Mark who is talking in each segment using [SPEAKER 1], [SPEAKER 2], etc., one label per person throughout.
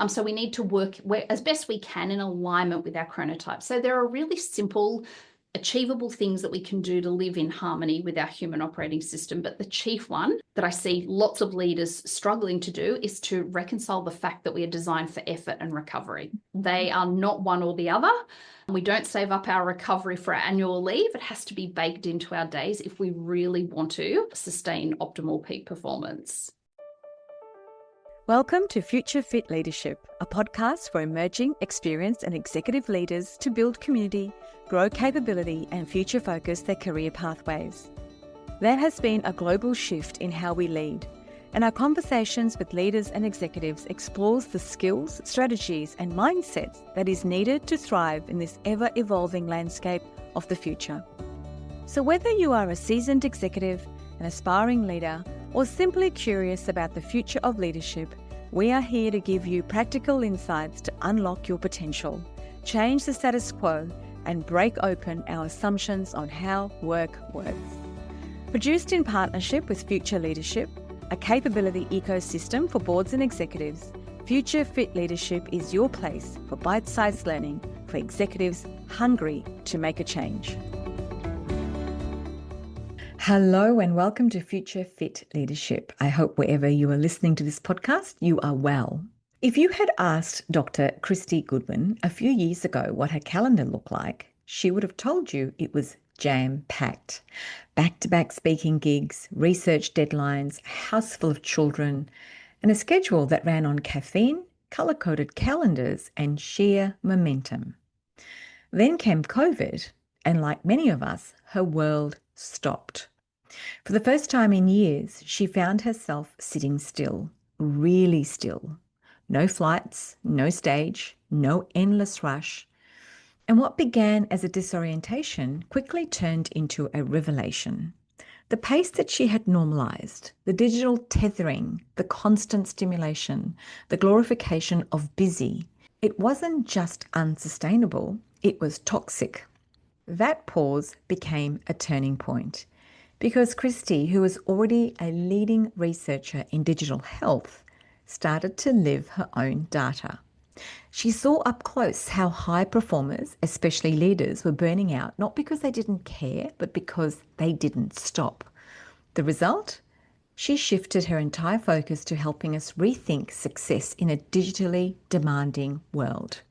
[SPEAKER 1] So we need to work as best we can in alignment with our chronotype. So there are really simple, achievable things that we can do to live in harmony with our human operating system. But the chief one that I see lots of leaders struggling to do is to reconcile the fact that we are designed for effort and recovery. They are not one or the other. We don't save up our recovery for our annual leave. It has to be baked into our days if we really want to sustain optimal peak performance.
[SPEAKER 2] Welcome to Future Fit Leadership, a podcast for emerging, experienced and executive leaders to build community, grow capability and future focus their career pathways. There has been a global shift in how we lead, and our conversations with leaders and executives explores the skills, strategies and mindsets that is needed to thrive in this ever-evolving landscape of the future. So whether you are a seasoned executive, an aspiring leader, or simply curious about the future of leadership, we are here to give you practical insights to unlock your potential, change the status quo, and break open our assumptions on how work works. Produced in partnership with Future Leadership, a capability ecosystem for boards and executives, Future Fit Leadership is your place for bite-sized learning for executives hungry to make a change. Hello and welcome to Future Fit Leadership. I hope wherever you are listening to this podcast, you are well. If you had asked Dr. Kristy Goodwin a few years ago what her calendar looked like, she would have told you it was jam-packed. Back-to-back speaking gigs, research deadlines, a house full of children, and a schedule that ran on caffeine, colour-coded calendars, and sheer momentum. Then came COVID, and like many of us, her world stopped. For the first time in years, she found herself sitting still, really still. No flights, no stage, no endless rush. And what began as a disorientation quickly turned into a revelation. The pace that she had normalized, the digital tethering, the constant stimulation, the glorification of busy, it wasn't just unsustainable, it was toxic. That pause became a turning point because Kristy, who was already a leading researcher in digital health, started to live her own data. She saw up close how high performers, especially leaders, were burning out, not because they didn't care, but because they didn't stop. The result? She shifted her entire focus to helping us rethink success in a digitally demanding world.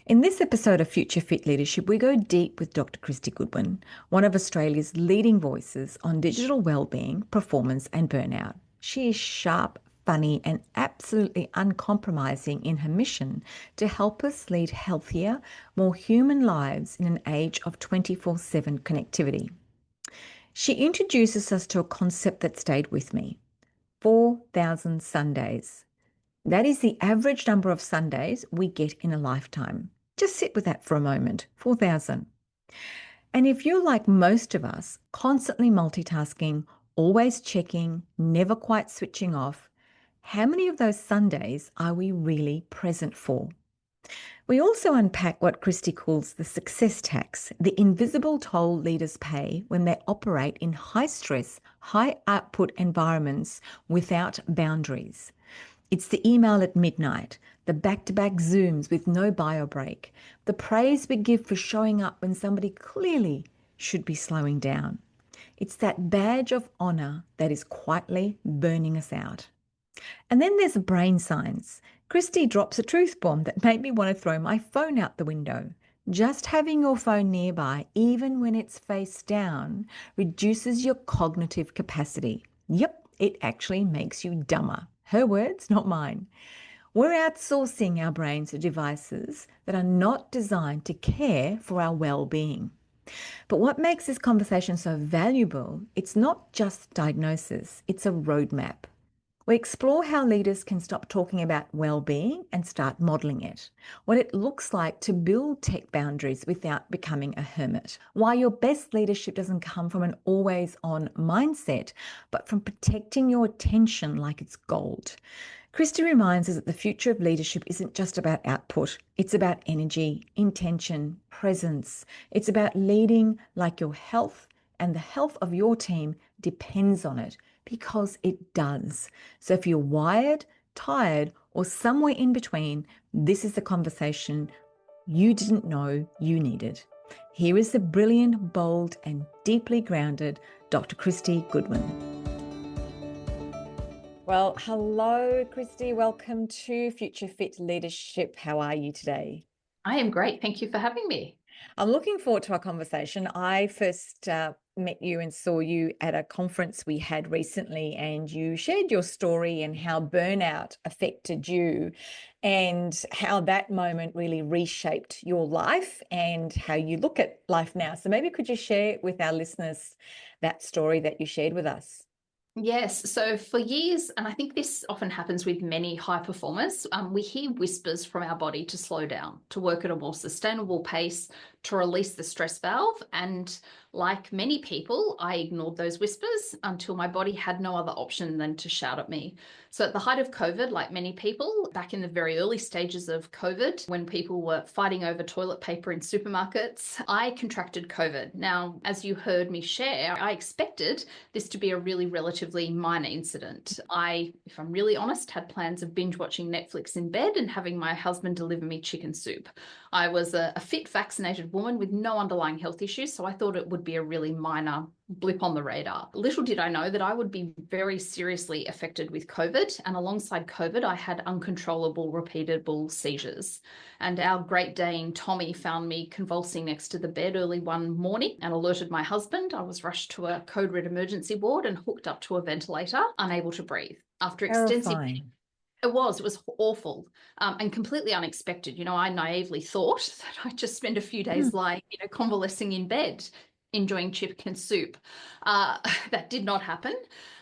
[SPEAKER 2] In this episode of Future Fit Leadership, we go deep with Dr. Kristy Goodwin, one of Australia's leading voices on digital wellbeing, performance and burnout. She is sharp, funny and absolutely uncompromising in her mission to help us lead healthier, more human lives in an age of 24/7 connectivity. She introduces us to a concept that stayed with me: 4,000 Sundays. That is the average number of Sundays we get in a lifetime. Just sit with that for a moment, 4,000. And if you're like most of us, constantly multitasking, always checking, never quite switching off, how many of those Sundays are we really present for? We also unpack what Kristy calls the success tax, the invisible toll leaders pay when they operate in high-stress, high-output environments without boundaries. It's the email at midnight, the back-to-back Zooms with no bio break, the praise we give for showing up when somebody clearly should be slowing down. It's that badge of honour that is quietly burning us out. And then there's brain science. Kristy drops a truth bomb that made me want to throw my phone out the window. Just having your phone nearby, even when it's face down, reduces your cognitive capacity. Yep, it actually makes you dumber. Her words, not mine. We're outsourcing our brains to devices that are not designed to care for our well-being. But what makes this conversation so valuable, it's not just diagnosis, it's a roadmap. We explore how leaders can stop talking about well-being and start modelling it, what it looks like to build tech boundaries without becoming a hermit, why your best leadership doesn't come from an always-on mindset, but from protecting your attention like it's gold. Kristy reminds us that the future of leadership isn't just about output. It's about energy, intention, presence. It's about leading like your health and the health of your team depends on it, because it does. So if you're wired, tired, or somewhere in between, this is the conversation you didn't know you needed. Here is the brilliant, bold, and deeply grounded Dr. Kristy Goodwin. Well, hello, Kristy. Welcome to Future Fit Leadership. How are you today?
[SPEAKER 1] I am great. Thank you for having me.
[SPEAKER 2] I'm looking forward to our conversation. I first met you and saw you at a conference we had recently, and you shared your story and how burnout affected you and how that moment really reshaped your life and how you look at life now. So maybe could you share with our listeners that story that you shared with us?
[SPEAKER 1] Yes. So for years, and I think this often happens with many high performers, we hear whispers from our body to slow down, to work at a more sustainable pace, to release the stress valve. And like many people, I ignored those whispers until my body had no other option than to shout at me. So at the height of COVID, like many people, back in the very early stages of COVID, when people were fighting over toilet paper in supermarkets, I contracted COVID. Now, as you heard me share, I expected this to be a really relatively minor incident. I, if I'm really honest, had plans of binge watching Netflix in bed and having my husband deliver me chicken soup. I was a fit, vaccinated woman with no underlying health issues, so I thought it would be a really minor blip on the radar. Little did I know that I would be very seriously affected with COVID, and alongside COVID, I had uncontrollable, repeatable seizures. And our Great Dane, Tommy, found me convulsing next to the bed early one morning and alerted my husband. I was rushed to a code red emergency ward and hooked up to a ventilator, unable to breathe. After extensive
[SPEAKER 2] Terrifying.
[SPEAKER 1] It was awful and completely unexpected. You know, I naively thought that I'd just spend a few days lying, convalescing in bed, enjoying chicken soup. That did not happen.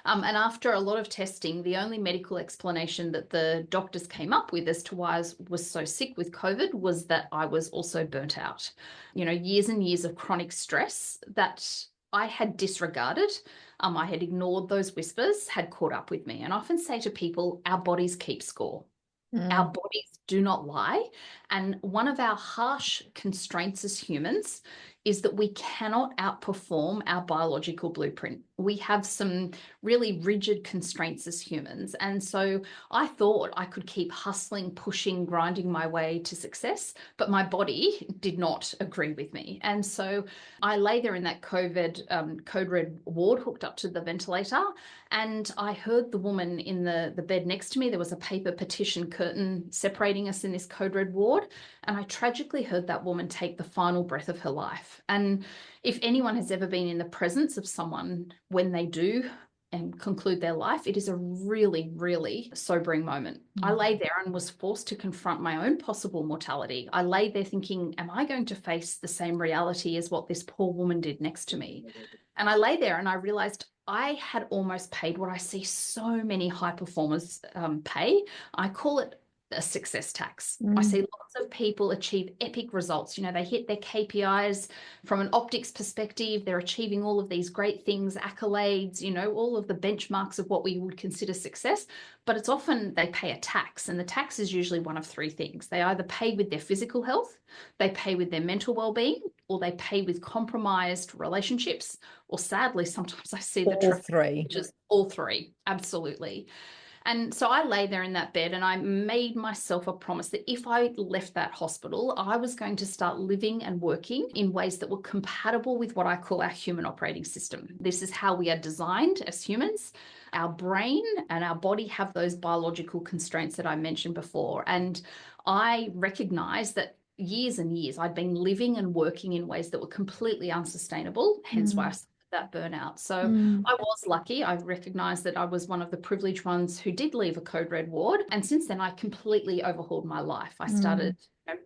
[SPEAKER 1] And after a lot of testing, the only medical explanation that the doctors came up with as to why I was so sick with COVID was that I was also burnt out. You know, years and years of chronic stress that I had disregarded. I had ignored those whispers, had caught up with me. And I often say to people, our bodies keep score. Our bodies do not lie. And one of our harsh constraints as humans is that we cannot outperform our biological blueprint. We have some really rigid constraints as humans. And so I thought I could keep hustling, pushing, grinding my way to success, but my body did not agree with me. And so I lay there in that COVID code red ward hooked up to the ventilator, and I heard the woman in the bed next to me. There was a paper partition curtain separating us in this code red ward. And I tragically heard that woman take the final breath of her life. And if anyone has ever been in the presence of someone when they do and conclude their life, it is a really, really sobering moment. I lay there and was forced to confront my own possible mortality. I lay there thinking, am I going to face the same reality as what this poor woman did next to me? And I lay there and I realized I had almost paid what I see so many high performers pay. I call it a success tax. I see lots of people achieve epic results. You know, they hit their KPIs from an optics perspective. They're achieving all of these great things, accolades, you know, all of the benchmarks of what we would consider success. But it's often they pay a tax, and the tax is usually one of three things. They either pay with their physical health, they pay with their mental well-being, or they pay with compromised relationships, or sadly, sometimes I see the
[SPEAKER 2] All three.
[SPEAKER 1] which is all three. Absolutely. And so I lay there in that bed and I made myself a promise that if I left that hospital, I was going to start living and working in ways that were compatible with what I call our human operating system. This is how we are designed as humans. Our brain and our body have those biological constraints that I mentioned before. And I recognize that years and years I'd been living and working in ways that were completely unsustainable, hence why I that burnout. So I was lucky. I recognized that I was one of the privileged ones who did leave a code red ward. And since then, I completely overhauled my life. I started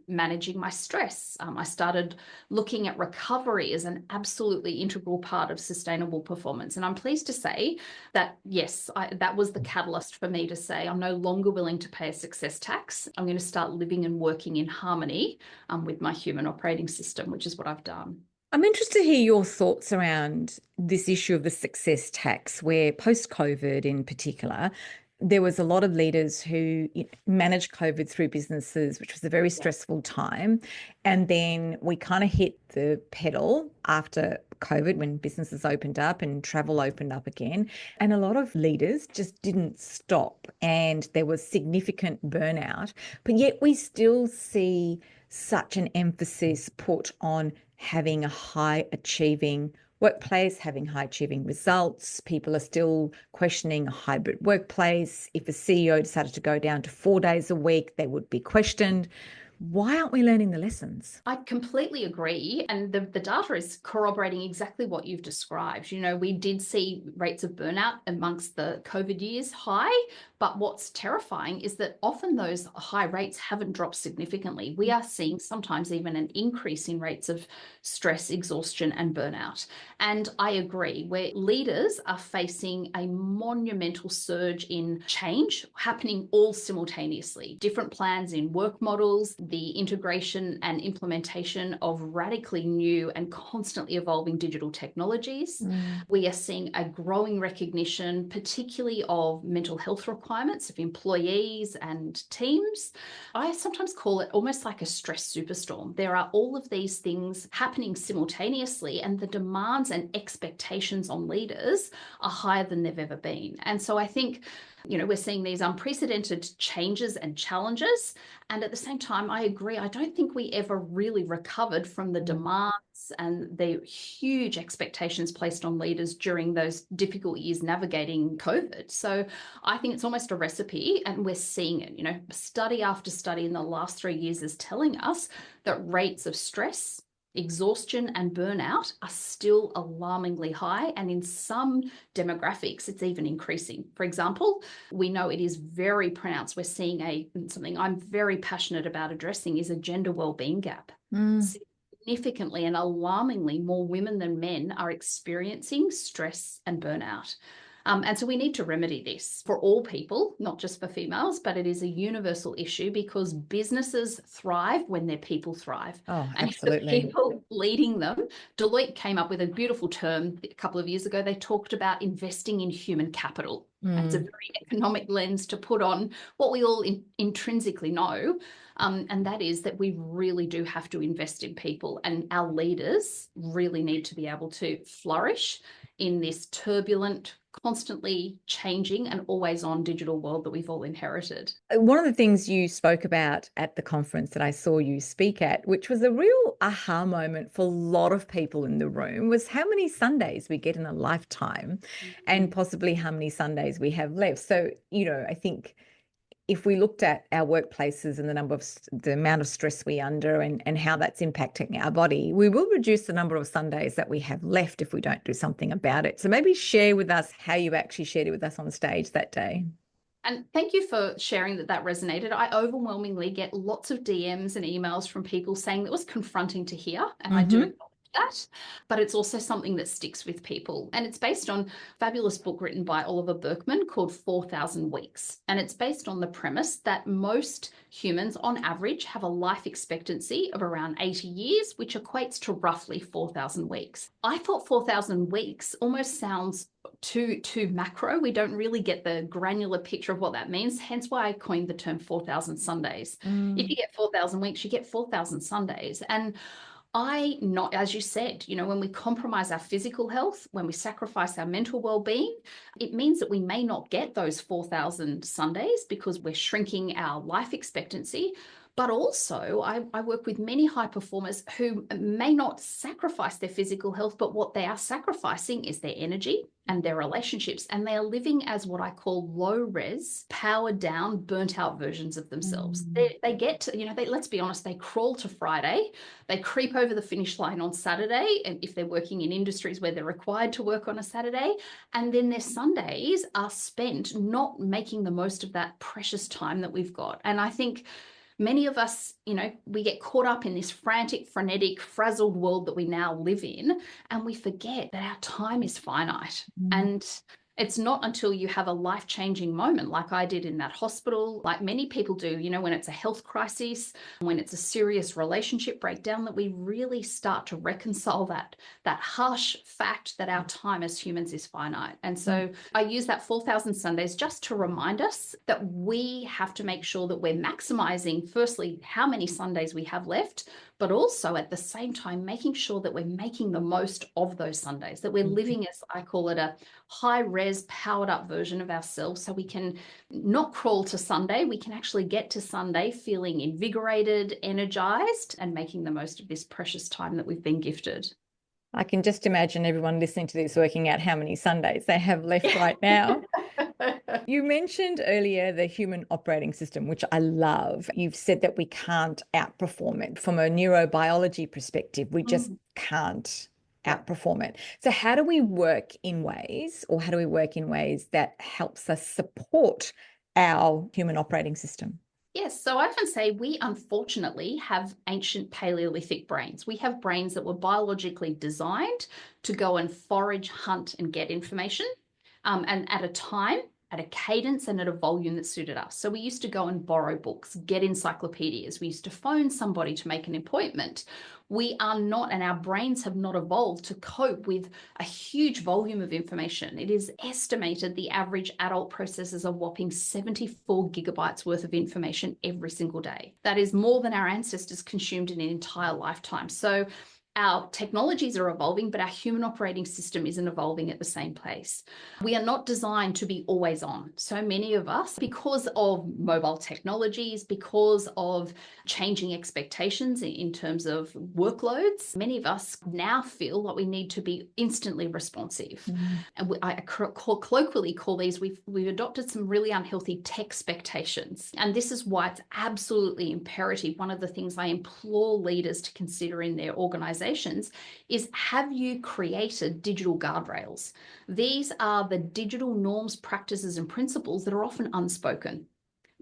[SPEAKER 1] managing my stress. I started looking at recovery as an absolutely integral part of sustainable performance. And I'm pleased to say that, yes, that was the catalyst for me to say, I'm no longer willing to pay a success tax. I'm going to start living and working in harmony with my human operating system, which is what I've done.
[SPEAKER 2] I'm interested to hear your thoughts around this issue of the success tax, where post-COVID in particular, there was a lot of leaders who managed COVID through businesses, which was a very stressful time. And then we kind of hit the pedal after COVID when businesses opened up and travel opened up again. And a lot of leaders just didn't stop, and there was significant burnout. But yet we still see such an emphasis put on having a high achieving workplace, having high achieving results. People are still questioning a hybrid workplace. If a CEO decided to go down to 4 days a week, they would be questioned. Why aren't we learning the lessons?
[SPEAKER 1] I completely agree. And the data is corroborating exactly what you've described. We did see rates of burnout amongst the COVID years high, but what's terrifying is that often those high rates haven't dropped significantly. We are seeing sometimes even an increase in rates of stress, exhaustion, and burnout. And I agree, where leaders are facing a monumental surge in change happening all simultaneously. Different plans in work models, the integration and implementation of radically new and constantly evolving digital technologies. We are seeing a growing recognition, particularly of mental health requirements of employees and teams. I sometimes call it almost like a stress superstorm. There are all of these things happening simultaneously, and the demands and expectations on leaders are higher than they've ever been. And so I think we're seeing these unprecedented changes and challenges. And at the same time, I agree, I don't think we ever really recovered from the demands and the huge expectations placed on leaders during those difficult years navigating COVID. So I think it's almost a recipe, and we're seeing it. Study after study in the last 3 years is telling us that rates of stress, exhaustion, and burnout are still alarmingly high, and in some demographics it's even increasing. For example, we know it is very pronounced. We're seeing something I'm very passionate about addressing is a gender wellbeing gap. Significantly and alarmingly more women than men are experiencing stress and burnout. And so we need to remedy this for all people, not just for females, but it is a universal issue because businesses thrive when their people thrive.
[SPEAKER 2] Oh,
[SPEAKER 1] and
[SPEAKER 2] absolutely.
[SPEAKER 1] If the people leading them, Deloitte came up with a beautiful term a couple of years ago. They talked about investing in human capital. And it's a very economic lens to put on what we all intrinsically know. And that is that we really do have to invest in people, and our leaders really need to be able to flourish in this turbulent, constantly changing and always on digital world that we've all inherited.
[SPEAKER 2] One of the things you spoke about at the conference that I saw you speak at, which was a real aha moment for a lot of people in the room, was how many Sundays we get in a lifetime and possibly how many Sundays we have left. So, I think if we looked at our workplaces and the amount of stress we're under and how that's impacting our body, we will reduce the number of Sundays that we have left if we don't do something about it. So maybe share with us how you actually shared it with us on stage that day.
[SPEAKER 1] And thank you for sharing that resonated. I overwhelmingly get lots of DMs and emails from people saying that was confronting to hear, and I do acknowledge that, but it's also something that sticks with people. And it's based on a fabulous book written by Oliver Burkeman called 4,000 Weeks. And it's based on the premise that most humans on average have a life expectancy of around 80 years, which equates to roughly 4,000 weeks. I thought 4,000 weeks almost sounds too macro. We don't really get the granular picture of what that means, hence why I coined the term 4,000 Sundays. If you get 4,000 weeks, you get 4,000 Sundays. And as you said, when we compromise our physical health, when we sacrifice our mental well-being, it means that we may not get those 4,000 Sundays because we're shrinking our life expectancy. But also, I work with many high performers who may not sacrifice their physical health, but what they are sacrificing is their energy and their relationships. And they are living as what I call low-res, powered down, burnt out versions of themselves. They get to, let's be honest, they crawl to Friday, they creep over the finish line on Saturday, and if they're working in industries where they're required to work on a Saturday, and then their Sundays are spent not making the most of that precious time that we've got. And I think many of us, we get caught up in this frantic, frenetic, frazzled world that we now live in, and we forget that our time is finite. And It's not until you have a life-changing moment like I did in that hospital, like many people do, when it's a health crisis, when it's a serious relationship breakdown, that we really start to reconcile that harsh fact that our time as humans is finite. And so I use that 4,000 Sundays just to remind us that we have to make sure that we're maximizing, firstly, how many Sundays we have left, but also at the same time, making sure that we're making the most of those Sundays, that we're living, as I call it, a high-res, powered-up version of ourselves, so we can not crawl to Sunday. We can actually get to Sunday feeling invigorated, energized, and making the most of this precious time that we've been gifted.
[SPEAKER 2] I can just imagine everyone listening to this working out how many Sundays they have left right now. You mentioned earlier the human operating system, which I love. You've said that we can't outperform it. From a neurobiology perspective, we just can't outperform it. So how do we work in ways that helps us support our human operating system?
[SPEAKER 1] Yes, so I often say we unfortunately have ancient Paleolithic brains. We have brains that were biologically designed to go and forage, hunt, and get information, and at a time, at a cadence, and at a volume that suited us. So we used to go and borrow books, get encyclopedias. We used to phone somebody to make an appointment. We are not, and our brains have not evolved to cope with a huge volume of information. It is estimated the average adult processes a whopping 74 gigabytes worth of information every single day. That is more than our ancestors consumed in an entire lifetime. So our technologies are evolving, but our human operating system isn't evolving at the same pace. We are not designed to be always on. So many of us, because of mobile technologies, because of changing expectations in terms of workloads, many of us now feel that we need to be instantly responsive. And I colloquially call these, we've adopted some really unhealthy tech expectations. And this is why it's absolutely imperative. One of the things I implore leaders to consider in their organizations is, have you created digital guardrails? These are the digital norms, practices, and principles that are often unspoken.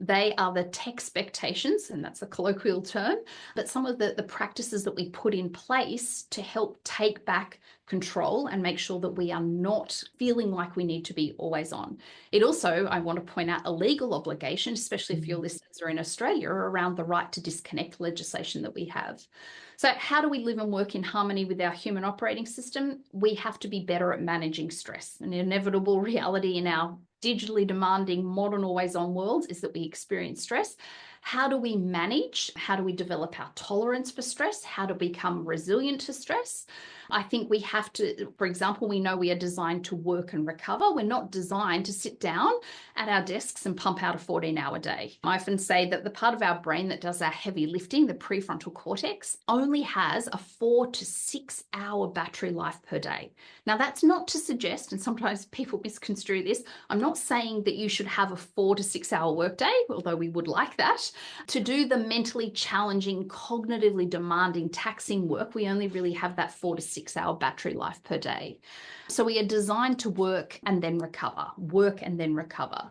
[SPEAKER 1] They are the tech expectations, and that's a colloquial term, but some of the practices that we put in place to help take back control and make sure that we are not feeling like we need to be always on. It also, I want to point out, a legal obligation, especially if your listeners are in Australia, around the right to disconnect legislation that we have. So how do we live and work in harmony with our human operating system? We have to be better at managing stress. An inevitable reality in our digitally demanding, modern, always-on worlds is that we experience stress. How do we manage? How do we develop our tolerance for stress? How to become resilient to stress? I think we have to, for example, we know we are designed to work and recover. We're not designed to sit down at our desks and pump out a 14-hour day. I often say that the part of our brain that does our heavy lifting, the prefrontal cortex, only has a 4 to 6 hour battery life per day. Now, that's not to suggest, and sometimes people misconstrue this, I'm not saying that you should have a 4 to 6 hour workday, although we would like that. To do the mentally challenging, cognitively demanding, taxing work, we only really have that 4 to 6 hour battery life per day. So we are designed to work and then recover, work and then recover.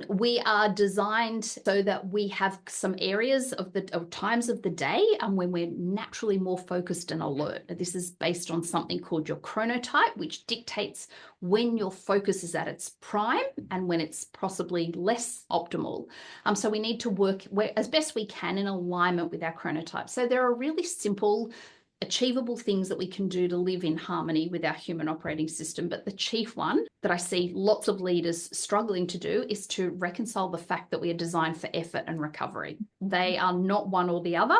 [SPEAKER 1] We are designed so that we have some areas of times of the day when we're naturally more focused and alert. This is based on something called your chronotype, which dictates when your focus is at its prime and when it's possibly less optimal. So we need to work as best we can in alignment with our chronotype. So there are really simple, achievable things that we can do to live in harmony with our human operating system. But the chief one that I see lots of leaders struggling to do is to reconcile the fact that we are designed for effort and recovery. They are not one or the other.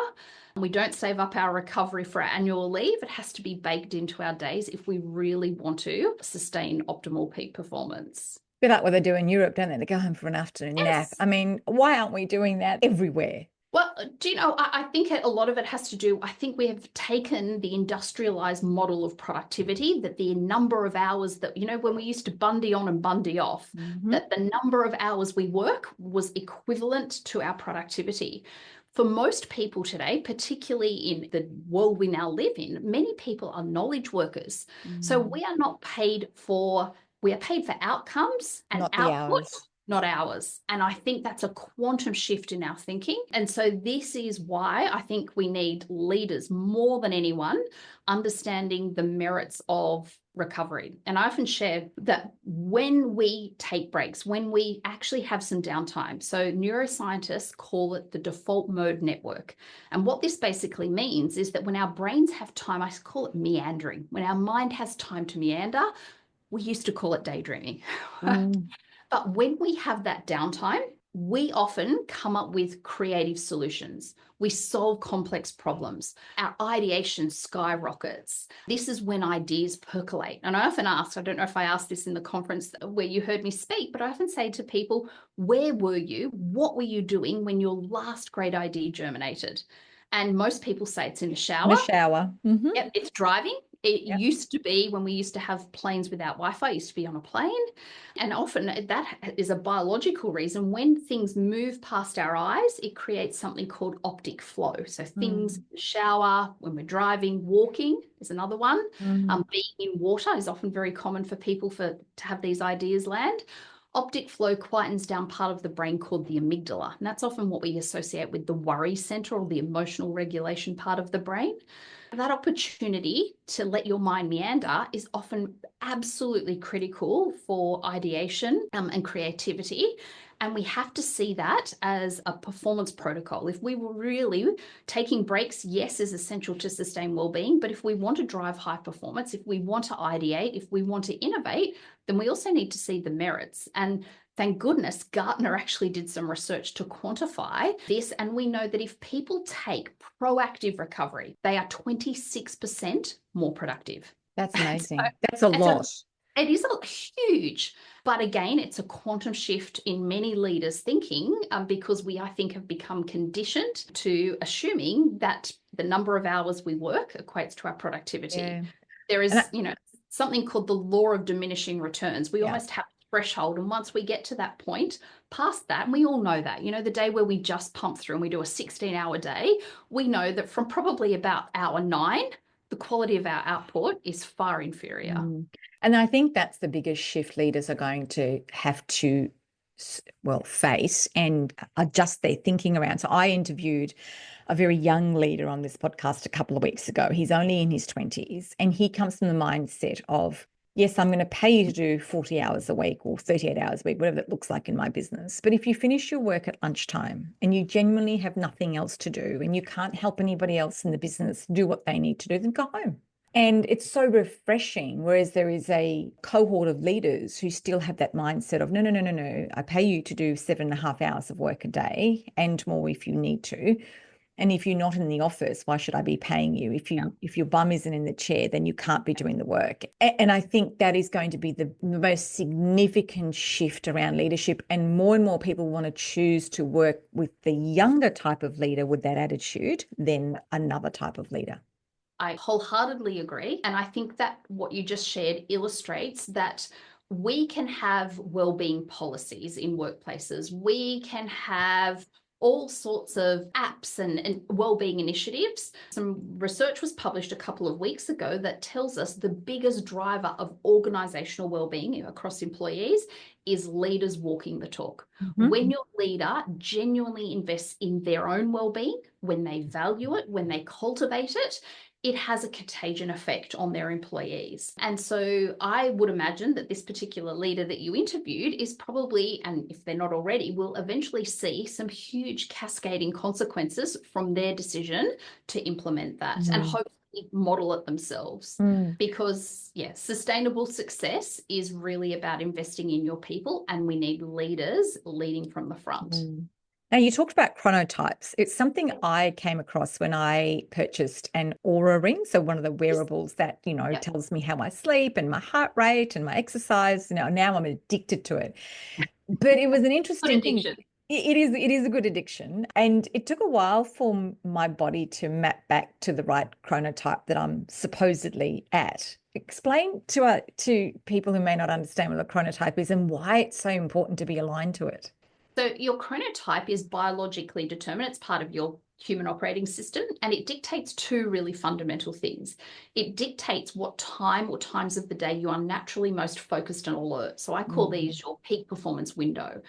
[SPEAKER 1] We don't save up our recovery for our annual leave. It has to be baked into our days if we really want to sustain optimal peak performance.
[SPEAKER 2] A bit like what they do in Europe, don't they? They go home for an afternoon nap. I mean, why aren't we doing that everywhere?
[SPEAKER 1] Well, do you know, I think a lot of it has to do, I think we have taken the industrialized model of productivity, that the number of hours that, when we used to Bundy on and Bundy off, that the number of hours we work was equivalent to our productivity. For most people today, particularly in the world we now live in, many people are knowledge workers. So we are not paid for, we are paid for outcomes and
[SPEAKER 2] not
[SPEAKER 1] output.
[SPEAKER 2] The hours.
[SPEAKER 1] Not ours. And I think that's a quantum shift in our thinking. And so this is why I think we need leaders more than anyone understanding the merits of recovery. And I often share that when we take breaks, when we actually have some downtime, so neuroscientists call it the default mode network. And what this basically means is that when our brains have time, I call it meandering, when our mind has time to meander, we used to call it daydreaming. But when we have that downtime, we often come up with creative solutions. We solve complex problems. Our ideation skyrockets. This is when ideas percolate. And I often ask, I don't know if I asked this in the conference where you heard me speak, but I often say to people, where were you? What were you doing when your last great idea germinated? And most people say it's in the shower.
[SPEAKER 2] In the shower.
[SPEAKER 1] Yep, it's driving. It
[SPEAKER 2] Yep.
[SPEAKER 1] used to be when we used to have planes without Wi-Fi, it used to be on a plane. And often that is a biological reason. When things move past our eyes, it creates something called optic flow. So things in the shower, when we're driving, walking is another one. Being in water is often very common for people to have these ideas land. Optic flow quietens down part of the brain called the amygdala. And that's often what we associate with the worry center or the emotional regulation part of the brain. That opportunity to let your mind meander is often absolutely critical for ideation and creativity. And we have to see that as a performance protocol. If we were really taking breaks, yes, is essential to sustain well-being. But if we want to drive high performance, if we want to ideate, if we want to innovate, then we also need to see the merits. And thank goodness, Gartner actually did some research to quantify this. And we know that if people take proactive recovery, they are 26% more productive.
[SPEAKER 2] That's amazing. That's a lot.
[SPEAKER 1] It is huge. But again, it's a quantum shift in many leaders' thinking because we, I think, have become conditioned to assuming that the number of hours we work equates to our productivity. Yeah. There is, something called the law of diminishing returns. We almost have a threshold. And once we get to that point, past that, and we all know that, the day where we just pump through and we do a 16-hour day, we know that from probably about hour 9, the quality of our output is far inferior.
[SPEAKER 2] And I think that's the biggest shift leaders are going to have to, face and adjust their thinking around. So I interviewed a very young leader on this podcast a couple of weeks ago. He's only in his 20s, and he comes from the mindset of, yes, I'm going to pay you to do 40 hours a week or 38 hours a week, whatever that looks like in my business. But if you finish your work at lunchtime and you genuinely have nothing else to do and you can't help anybody else in the business do what they need to do, then go home. And it's so refreshing, whereas there is a cohort of leaders who still have that mindset of, no, I pay you to do 7.5 hours of work a day and more if you need to. And if you're not in the office, why should I be paying you? If your bum isn't in the chair, then you can't be doing the work. And I think that is going to be the most significant shift around leadership. And more people want to choose to work with the younger type of leader with that attitude than another type of leader.
[SPEAKER 1] I wholeheartedly agree. And I think that what you just shared illustrates that we can have well-being policies in workplaces. We can have all sorts of apps and well-being initiatives. Some research was published a couple of weeks ago that tells us the biggest driver of organizational well-being across employees is leaders walking the talk. When your leader genuinely invests in their own well-being, when they value it, when they cultivate it, it has a contagion effect on their employees. And so I would imagine that this particular leader that you interviewed is probably, and if they're not already, will eventually see some huge cascading consequences from their decision to implement that and hopefully model it themselves. Because, sustainable success is really about investing in your people, and we need leaders leading from the front.
[SPEAKER 2] Now, you talked about chronotypes. It's something I came across when I purchased an Aura ring. So one of the wearables that, tells me how I sleep and my heart rate and my exercise. Now I'm addicted to it. But it was an interesting thing. It is a good addiction. And it took a while for my body to map back to the right chronotype that I'm supposedly at. Explain to people who may not understand what a chronotype is and why it's so important to be aligned to it.
[SPEAKER 1] So your chronotype is biologically determined. It's part of your human operating system, and it dictates two really fundamental things. It dictates what time or times of the day you are naturally most focused and alert. So I call these your peak performance window.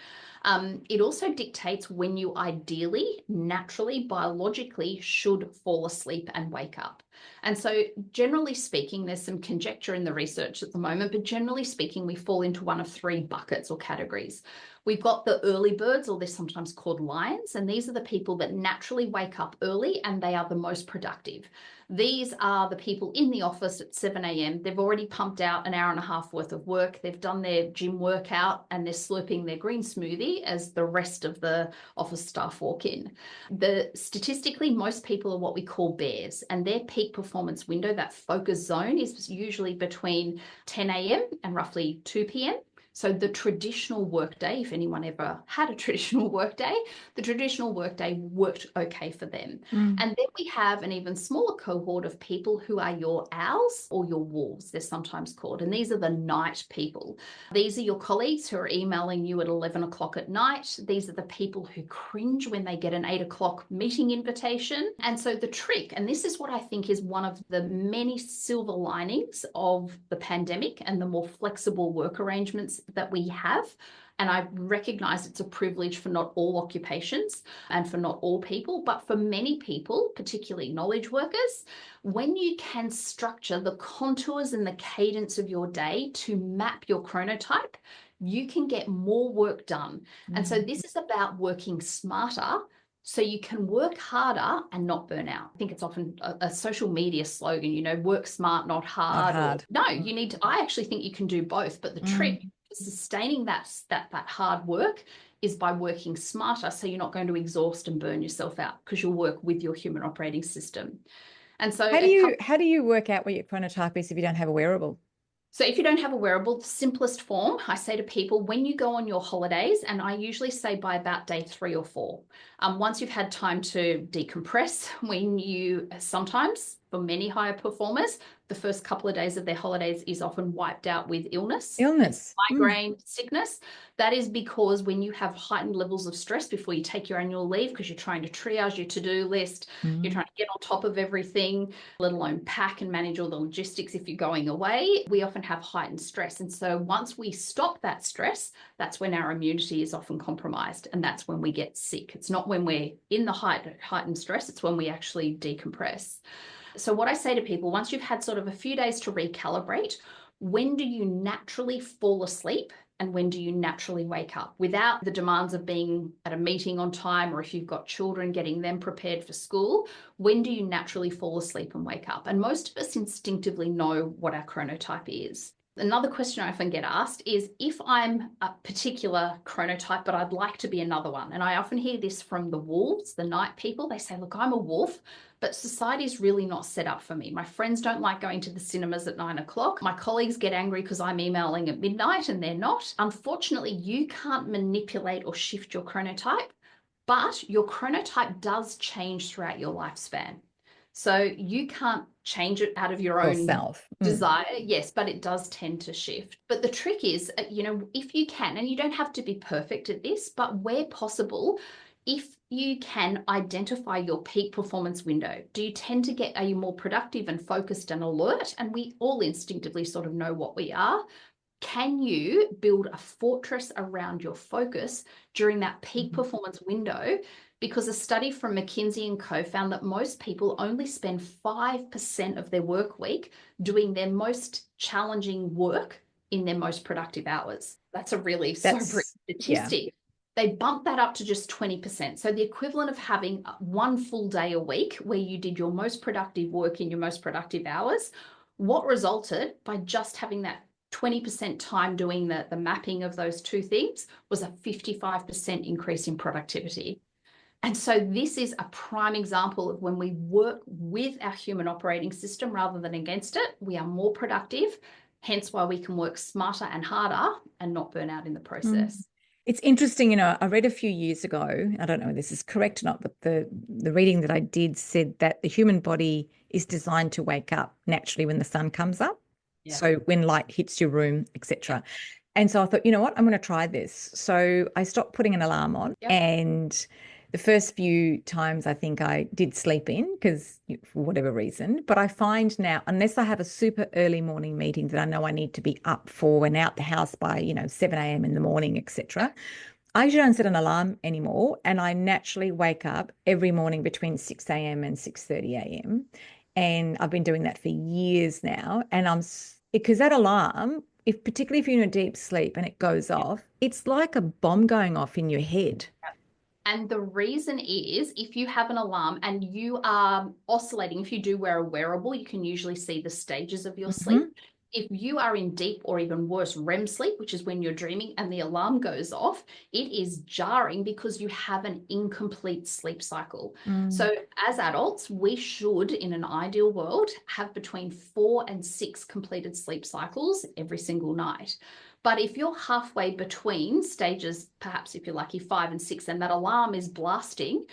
[SPEAKER 1] It also dictates when you ideally, naturally, biologically should fall asleep and wake up. And so generally speaking, there's some conjecture in the research at the moment, but generally speaking, we fall into one of three buckets or categories. We've got the early birds, or they're sometimes called lions, and these are the people that naturally wake up early and they are the most productive. These are the people in the office at 7 a.m. They've already pumped out an hour and a half worth of work. They've done their gym workout and they're slurping their green smoothie as the rest of the office staff walk in. Statistically, most people are what we call bears, and their peak performance window, that focus zone, is usually between 10 a.m. and roughly 2 p.m. So the traditional workday, if anyone ever had a traditional workday, the traditional workday worked okay for them. And then we have an even smaller cohort of people who are your owls or your wolves, they're sometimes called. And these are the night people. These are your colleagues who are emailing you at 11 o'clock at night. These are the people who cringe when they get an 8 o'clock meeting invitation. And so the trick, and this is what I think is one of the many silver linings of the pandemic and the more flexible work arrangements that we have, and I recognize it's a privilege for not all occupations and for not all people, but for many people, particularly knowledge workers, when you can structure the contours and the cadence of your day to map your chronotype, you can get more work done. And so this is about working smarter so you can work harder and not burn out. I think it's often a social media slogan, work smart, not hard.
[SPEAKER 2] Not hard.
[SPEAKER 1] No, you need to, I actually think you can do both, but the trick for sustaining that hard work is by working smarter, so you're not going to exhaust and burn yourself out, because you'll work with your human operating system. And so
[SPEAKER 2] how do you work out what your chronotype is if you don't have a wearable?
[SPEAKER 1] So if you don't have a wearable, the simplest form, I say to people, when you go on your holidays, and I usually say by about day 3 or 4, once you've had time to decompress, sometimes for many higher performers, the first couple of days of their holidays is often wiped out with illness, migraine, sickness. That is because when you have heightened levels of stress before you take your annual leave, because you're trying to triage your to-do list, you're trying to get on top of everything, let alone pack and manage all the logistics if you're going away, we often have heightened stress. And so once we stop that stress, that's when our immunity is often compromised, and that's when we get sick. It's not when we're in the heightened stress, it's when we actually decompress. So what I say to people, once you've had sort of a few days to recalibrate, when do you naturally fall asleep and when do you naturally wake up without the demands of being at a meeting on time, or if you've got children, getting them prepared for school? When do you naturally fall asleep and wake up? And most of us instinctively know what our chronotype is. Another question I often get asked is, if I'm a particular chronotype, but I'd like to be another one. And I often hear this from the wolves, the night people. They say, look, I'm a wolf, but society is really not set up for me. My friends don't like going to the cinemas at 9 o'clock. My colleagues get angry because I'm emailing at midnight and they're not. Unfortunately, you can't manipulate or shift your chronotype, but your chronotype does change throughout your lifespan. So you can't change it out of your own desire. Yes, but it does tend to shift. But the trick is, if you can, and you don't have to be perfect at this, but where possible, if you can identify your peak performance window, are you more productive and focused and alert? And we all instinctively sort of know what we are. Can you build a fortress around your focus during that peak performance window? Because a study from McKinsey & Co found that most people only spend 5% of their work week doing their most challenging work in their most productive hours. That's a really sobering statistic. Yeah. They bumped that up to just 20%. So the equivalent of having one full day a week where you did your most productive work in your most productive hours. What resulted by just having that 20% time doing the mapping of those two things was a 55% increase in productivity. And so this is a prime example of when we work with our human operating system rather than against it, we are more productive, hence why we can work smarter and harder and not burn out in the process.
[SPEAKER 2] It's interesting, I read a few years ago, I don't know if this is correct or not, but the reading that I did said that the human body is designed to wake up naturally when the sun comes up. Yeah. So when light hits your room, etc. And so I thought, you know what, I'm going to try this. So I stopped putting an alarm on and The first few times I think I did sleep in because for whatever reason, but I find now, unless I have a super early morning meeting that I know I need to be up for and out the house by, 7 a.m. in the morning, etc., I usually don't set an alarm anymore, and I naturally wake up every morning between 6 a.m. and 6:30 a.m. And I've been doing that for years now. And because that alarm, particularly if you're in a deep sleep and it goes off, it's like a bomb going off in your head.
[SPEAKER 1] And the reason is if you have an alarm and you are oscillating, if you do wear a wearable, you can usually see the stages of your sleep. If you are in deep or even worse REM sleep, which is when you're dreaming and the alarm goes off, it is jarring because you have an incomplete sleep cycle. So as adults, we should, in an ideal world, have between 4 and 6 completed sleep cycles every single night. But if you're halfway between stages, perhaps if you're lucky 5 and 6, and that alarm is blasting,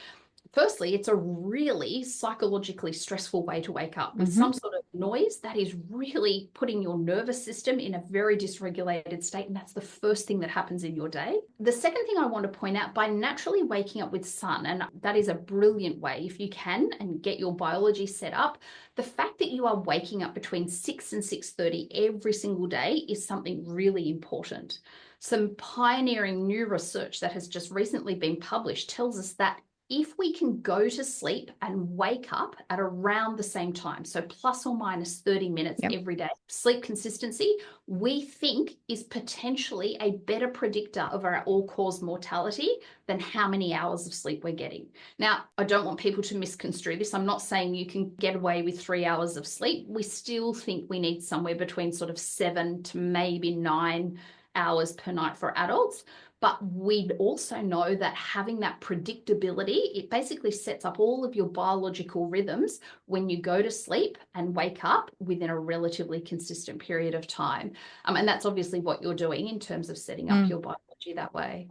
[SPEAKER 1] firstly, it's a really psychologically stressful way to wake up with some sort of noise that is really putting your nervous system in a very dysregulated state. And that's the first thing that happens in your day. The second thing I want to point out, by naturally waking up with sun, and that is a brilliant way if you can and get your biology set up, the fact that you are waking up between 6 and 6:30 every single day is something really important. Some pioneering new research that has just recently been published tells us that if we can go to sleep and wake up at around the same time, so plus or minus 30 minutes every day, sleep consistency, we think is potentially a better predictor of our all-cause mortality than how many hours of sleep we're getting. Now, I don't want people to misconstrue this. I'm not saying you can get away with 3 hours of sleep. We still think we need somewhere between sort of 7 to maybe 9 hours per night for adults. But we also know that having that predictability, it basically sets up all of your biological rhythms when you go to sleep and wake up within a relatively consistent period of time. And that's obviously what you're doing in terms of setting up your biology that way.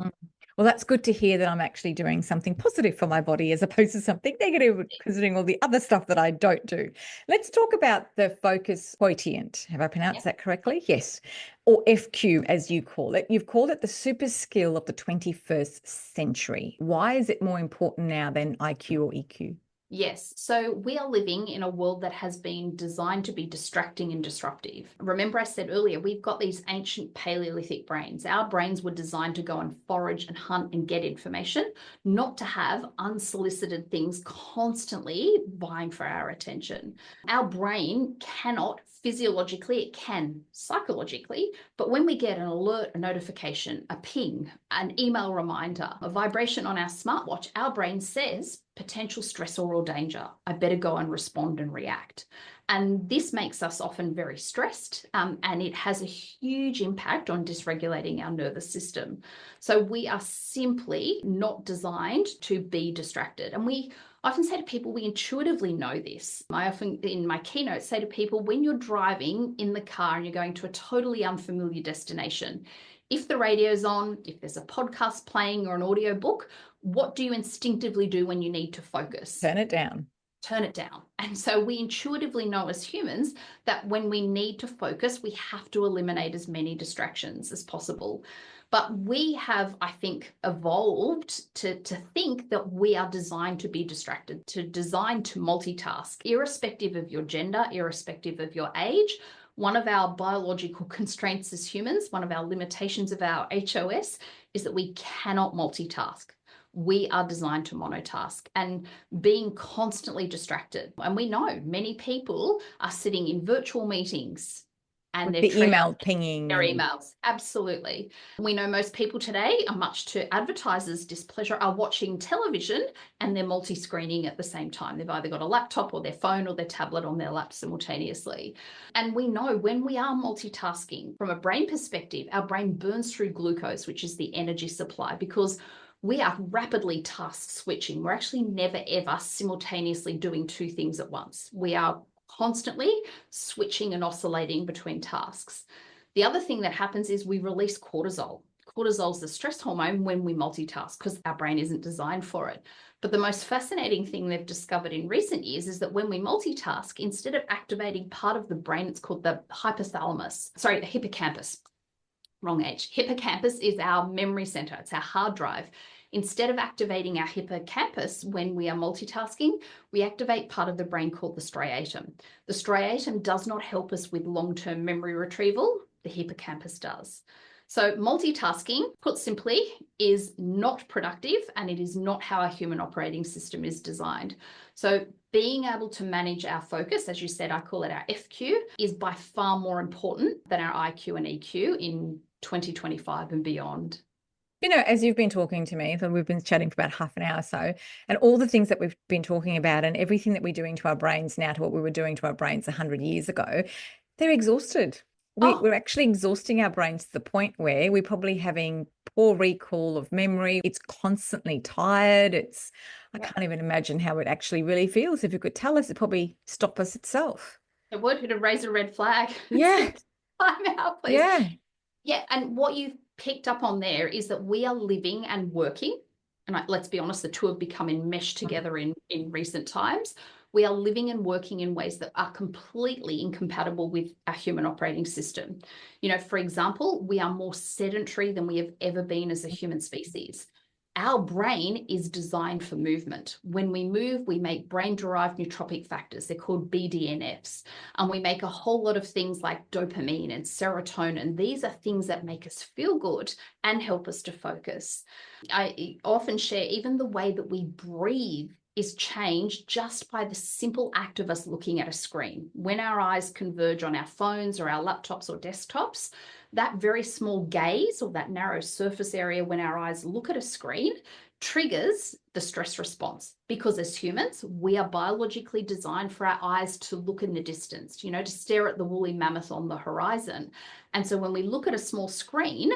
[SPEAKER 2] Well, that's good to hear that I'm actually doing something positive for my body as opposed to something negative, considering all the other stuff that I don't do. Let's talk about the focus quotient. Have I pronounced that correctly? Yes. Or FQ, as you call it. You've called it the super skill of the 21st century. Why is it more important now than IQ or EQ?
[SPEAKER 1] Yes. So we are living in a world that has been designed to be distracting and disruptive. Remember I said earlier, we've got these ancient Paleolithic brains. Our brains were designed to go and forage and hunt and get information, not to have unsolicited things constantly vying for our attention. Our brain cannot physiologically, it can psychologically, but when we get an alert, a notification, a ping, an email reminder, a vibration on our smartwatch, our brain says, potential stressor or danger. I better go and respond and react. And this makes us often very stressed, and it has a huge impact on dysregulating our nervous system. So we are simply not designed to be distracted. And we often say to people, we intuitively know this. I often, in my keynotes, say to people, when you're driving in the car and you're going to a totally unfamiliar destination, if the radio's on, if there's a podcast playing or an audio book, what do you instinctively do when you need to focus?
[SPEAKER 2] Turn it down.
[SPEAKER 1] Turn it down. And so we intuitively know as humans that when we need to focus, we have to eliminate as many distractions as possible. But we have, I think, evolved to think that we are designed to be distracted, designed to multitask, irrespective of your gender, irrespective of your age. One of our biological constraints as humans, one of our limitations of our HOS, is that we cannot multitask. We are designed to monotask and being constantly distracted. And we know many people are sitting in virtual meetings and they're
[SPEAKER 2] the email pinging.
[SPEAKER 1] Their emails. Absolutely. We know most people today are, much to advertisers' displeasure, are watching television and they're multi-screening at the same time. They've either got a laptop or their phone or their tablet on their lap simultaneously. And we know when we are multitasking, from a brain perspective, our brain burns through glucose, which is the energy supply, because we are rapidly task switching. We're actually never, ever simultaneously doing two things at once. We are constantly switching and oscillating between tasks. The other thing that happens is we release cortisol. Cortisol is the stress hormone when we multitask because our brain isn't designed for it. But the most fascinating thing they've discovered in recent years is that when we multitask, instead of activating part of the brain, it's called the the hippocampus. Wrong age. Hippocampus is our memory center. It's our hard drive. Instead of activating our hippocampus when we are multitasking, we activate part of the brain called the striatum. The striatum does not help us with long-term memory retrieval. The hippocampus does. So multitasking, put simply, is not productive, and it is not how our human operating system is designed. So being able to manage our focus, as you said, I call it our FQ, is by far more important than our IQ and EQ in 2025 and beyond.
[SPEAKER 2] You know, as you've been talking to me, so we've been chatting for about half an hour or so, and all the things that we've been talking about and everything that we're doing to our brains now to what we were doing to our brains 100 years ago, they're exhausted. We're actually exhausting our brains to the point where we're probably having poor recall of memory. It's constantly tired. I can't even imagine how it actually really feels. If it could tell us, it'd probably stop us itself.
[SPEAKER 1] It would. It'd raise a red flag.
[SPEAKER 2] Yeah.
[SPEAKER 1] Time out, please.
[SPEAKER 2] Yeah.
[SPEAKER 1] Yeah. And what you've picked up on there is that we are living and working. And let's be honest, the two have become enmeshed together in recent times. We are living and working in ways that are completely incompatible with our human operating system. You know, for example, we are more sedentary than we have ever been as a human species. Our brain is designed for movement. When we move, we make brain-derived nootropic factors. They're called BDNFs. And we make a whole lot of things like dopamine and serotonin. These are things that make us feel good and help us to focus. I often share even the way that we breathe is changed just by the simple act of us looking at a screen. When our eyes converge on our phones or our laptops or desktops, that very small gaze or that narrow surface area when our eyes look at a screen triggers the stress response, because as humans, we are biologically designed for our eyes to look in the distance, you know, to stare at the woolly mammoth on the horizon. And so when we look at a small screen,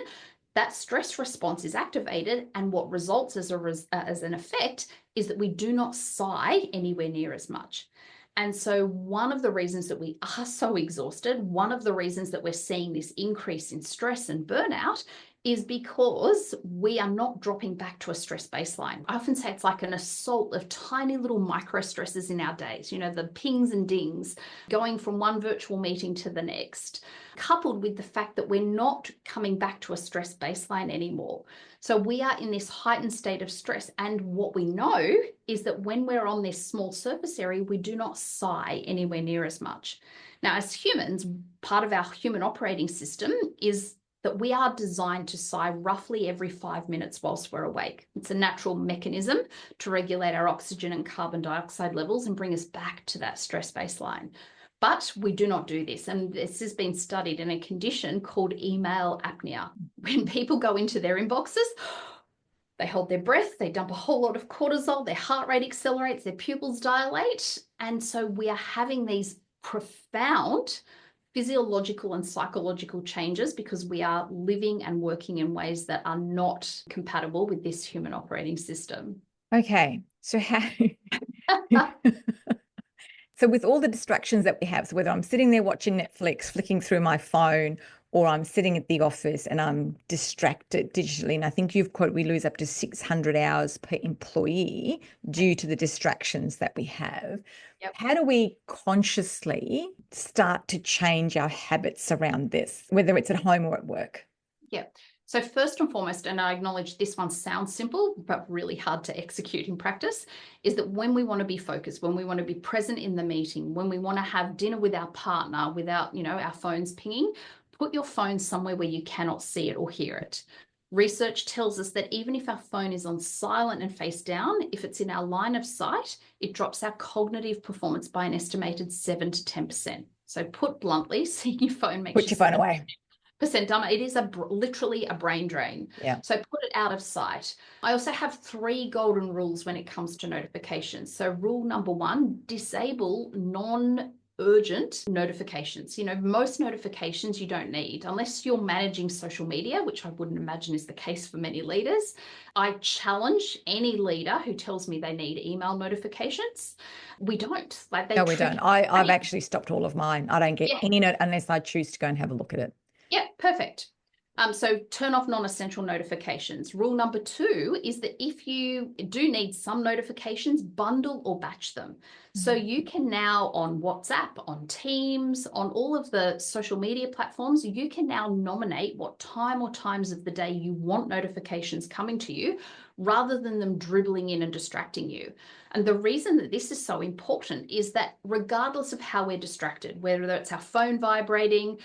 [SPEAKER 1] that stress response is activated, and what results as an effect is that we do not sigh anywhere near as much. And so one of the reasons that we are so exhausted, one of the reasons that we're seeing this increase in stress and burnout is because we are not dropping back to a stress baseline. I often say it's like an assault of tiny little micro stresses in our days, you know, the pings and dings going from one virtual meeting to the next, coupled with the fact that we're not coming back to a stress baseline anymore. So we are in this heightened state of stress. And what we know is that when we're on this small surface area, we do not sigh anywhere near as much. Now, as humans, part of our human operating system is that we are designed to sigh roughly every 5 minutes whilst we're awake. It's a natural mechanism to regulate our oxygen and carbon dioxide levels and bring us back to that stress baseline. But we do not do this. And this has been studied in a condition called email apnea. When people go into their inboxes, they hold their breath, they dump a whole lot of cortisol, their heart rate accelerates, their pupils dilate. And so we are having these profound physiological and psychological changes because we are living and working in ways that are not compatible with this human operating system.
[SPEAKER 2] Okay. So so with all the distractions that we have, so whether I'm sitting there watching Netflix, flicking through my phone, or I'm sitting at the office and I'm distracted digitally, and I think you've quoted we lose up to 600 hours per employee due to the distractions that we have.
[SPEAKER 1] Yep.
[SPEAKER 2] How do we consciously start to change our habits around this, whether it's at home or at work?
[SPEAKER 1] Yeah. So first and foremost, and I acknowledge this one sounds simple, but really hard to execute in practice, is that when we want to be focused, when we want to be present in the meeting, when we want to have dinner with our partner without, our phones pinging, put your phone somewhere where you cannot see it or hear it. Research tells us that even if our phone is on silent and face down, if it's in our line of sight, it drops our cognitive performance by an estimated 7 to 10%. So put bluntly, seeing your phone makes
[SPEAKER 2] Put your phone away.
[SPEAKER 1] % dumber. It is literally a brain drain.
[SPEAKER 2] Yeah.
[SPEAKER 1] So put it out of sight. I also have 3 golden rules when it comes to notifications. So rule number 1, disable non-urgent notifications. Most notifications you don't need unless you're managing social media, which I wouldn't imagine is the case for many leaders. I challenge any leader who tells me they need email notifications. We don't.
[SPEAKER 2] No, we don't. I've actually stopped all of mine. I don't get any note unless I choose to go and have a look at it.
[SPEAKER 1] Yeah, perfect. So turn off non-essential notifications. Rule number 2 is that if you do need some notifications, bundle or batch them. So you can now on WhatsApp, on Teams, on all of the social media platforms, you can now nominate what time or times of the day you want notifications coming to you, rather than them dribbling in and distracting you. And the reason that this is so important is that regardless of how we're distracted, whether it's our phone vibrating,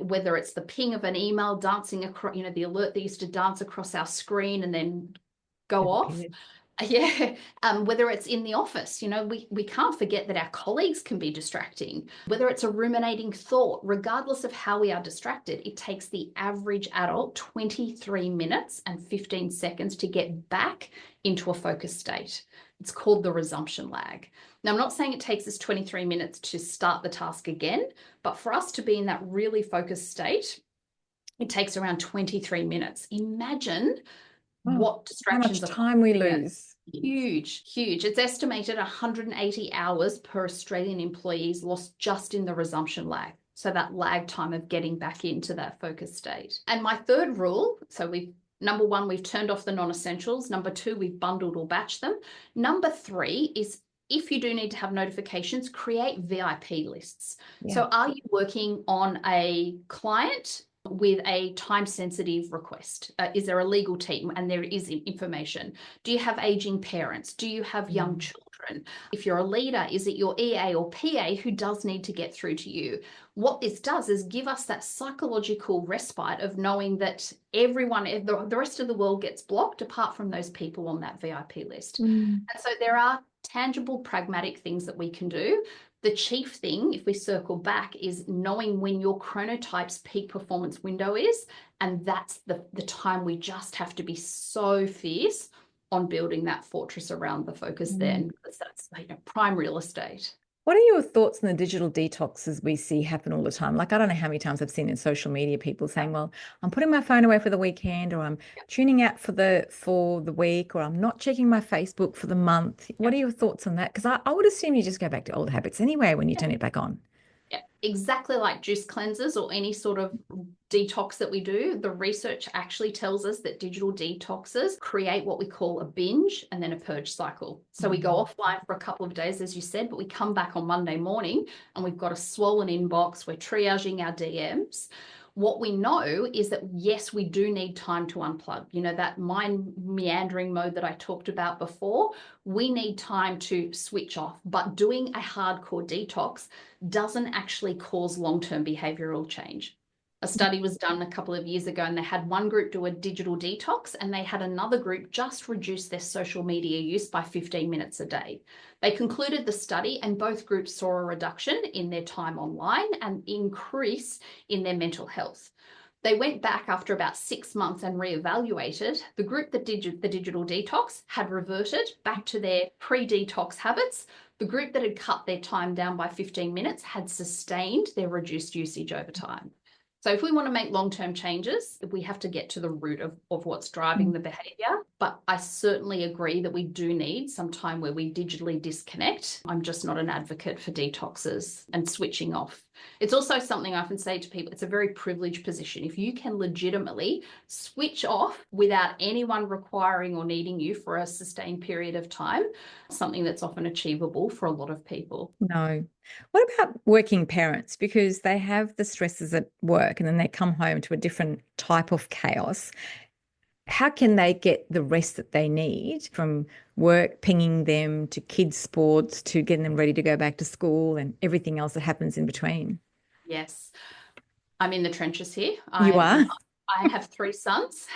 [SPEAKER 1] whether it's the ping of an email dancing across, the alert that used to dance across our screen and then go off. Yeah, whether it's in the office, we can't forget that our colleagues can be distracting. Whether it's a ruminating thought, regardless of how we are distracted, it takes the average adult 23 minutes and 15 seconds to get back into a focused state. It's called the resumption lag. Now, I'm not saying it takes us 23 minutes to start the task again, but for us to be in that really focused state, it takes around 23 minutes. Imagine what distractions
[SPEAKER 2] how much time we lose.
[SPEAKER 1] Huge. It's estimated 180 hours per Australian employees lost just in the resumption lag. So that lag time of getting back into that focused state. And my third rule, so number one, we've turned off the non-essentials. Number two, we've bundled or batched them. Number three is, if you do need to have notifications, create VIP lists. Yeah. So are you working on a client with a time-sensitive request? Is there a legal team and there is information? Do you have aging parents? Do you have young children? If you're a leader, is it your EA or PA who does need to get through to you? What this does is give us that psychological respite of knowing that everyone, the rest of the world gets blocked apart from those people on that VIP list. And so there are tangible, pragmatic things that we can do. The chief thing, if we circle back, is knowing when your chronotype's peak performance window is, and that's the time we just have to be so fierce on building that fortress around the focus then, because that's prime real estate.
[SPEAKER 2] What are your thoughts on the digital detoxes we see happen all the time? Like, I don't know how many times I've seen in social media people saying, well, I'm putting my phone away for the weekend, or I'm tuning out for the week, or I'm not checking my Facebook for the month. What are your thoughts on that? Because I would assume you just go back to old habits anyway when you turn it back on.
[SPEAKER 1] Yeah, exactly like juice cleansers or any sort of detox that we do. The research actually tells us that digital detoxes create what we call a binge and then a purge cycle. So we go offline for a couple of days, as you said, but we come back on Monday morning and we've got a swollen inbox. We're triaging our DMs. What we know is that, yes, we do need time to unplug. That mind meandering mode that I talked about before, we need time to switch off. But doing a hardcore detox doesn't actually cause long-term behavioral change. A study was done a couple of years ago and they had one group do a digital detox and they had another group just reduce their social media use by 15 minutes a day. They concluded the study and both groups saw a reduction in their time online and increase in their mental health. They went back after about 6 months and reevaluated. The group that did the digital detox had reverted back to their pre-detox habits. The group that had cut their time down by 15 minutes had sustained their reduced usage over time. So if we want to make long-term changes, we have to get to the root of what's driving the behavior. But I certainly agree that we do need some time where we digitally disconnect. I'm just not an advocate for detoxes and switching off. It's also something I often say to people, it's a very privileged position. If you can legitimately switch off without anyone requiring or needing you for a sustained period of time, something that's often achievable for a lot of people.
[SPEAKER 2] No. What about working parents? Because they have the stresses at work and then they come home to a different type of chaos. How can they get the rest that they need from work, pinging them, to kids' sports, to getting them ready to go back to school and everything else that happens in between?
[SPEAKER 1] Yes. I'm in the trenches here.
[SPEAKER 2] You are?
[SPEAKER 1] I have 3 sons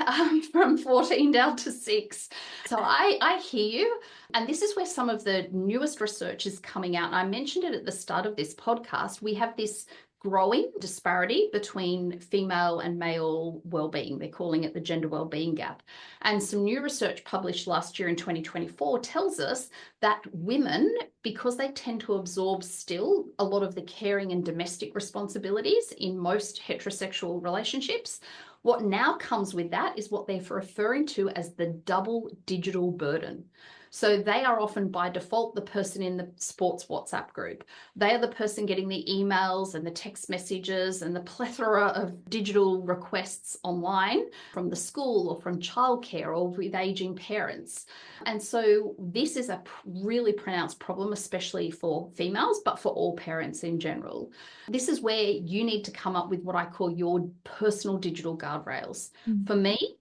[SPEAKER 1] from 14 down to 6. So I hear you. And this is where some of the newest research is coming out. And I mentioned it at the start of this podcast. We have this growing disparity between female and male well-being. They're calling it the gender well-being gap. And some new research published last year in 2024 tells us that women, because they tend to absorb still a lot of the caring and domestic responsibilities in most heterosexual relationships, what now comes with that is what they're referring to as the double digital burden. So they are often by default the person in the sports WhatsApp group. They are the person getting the emails and the text messages and the plethora of digital requests online from the school or from childcare or with aging parents. And so this is a really pronounced problem, especially for females, but for all parents in general. This is where you need to come up with what I call your personal digital guardrails. For me,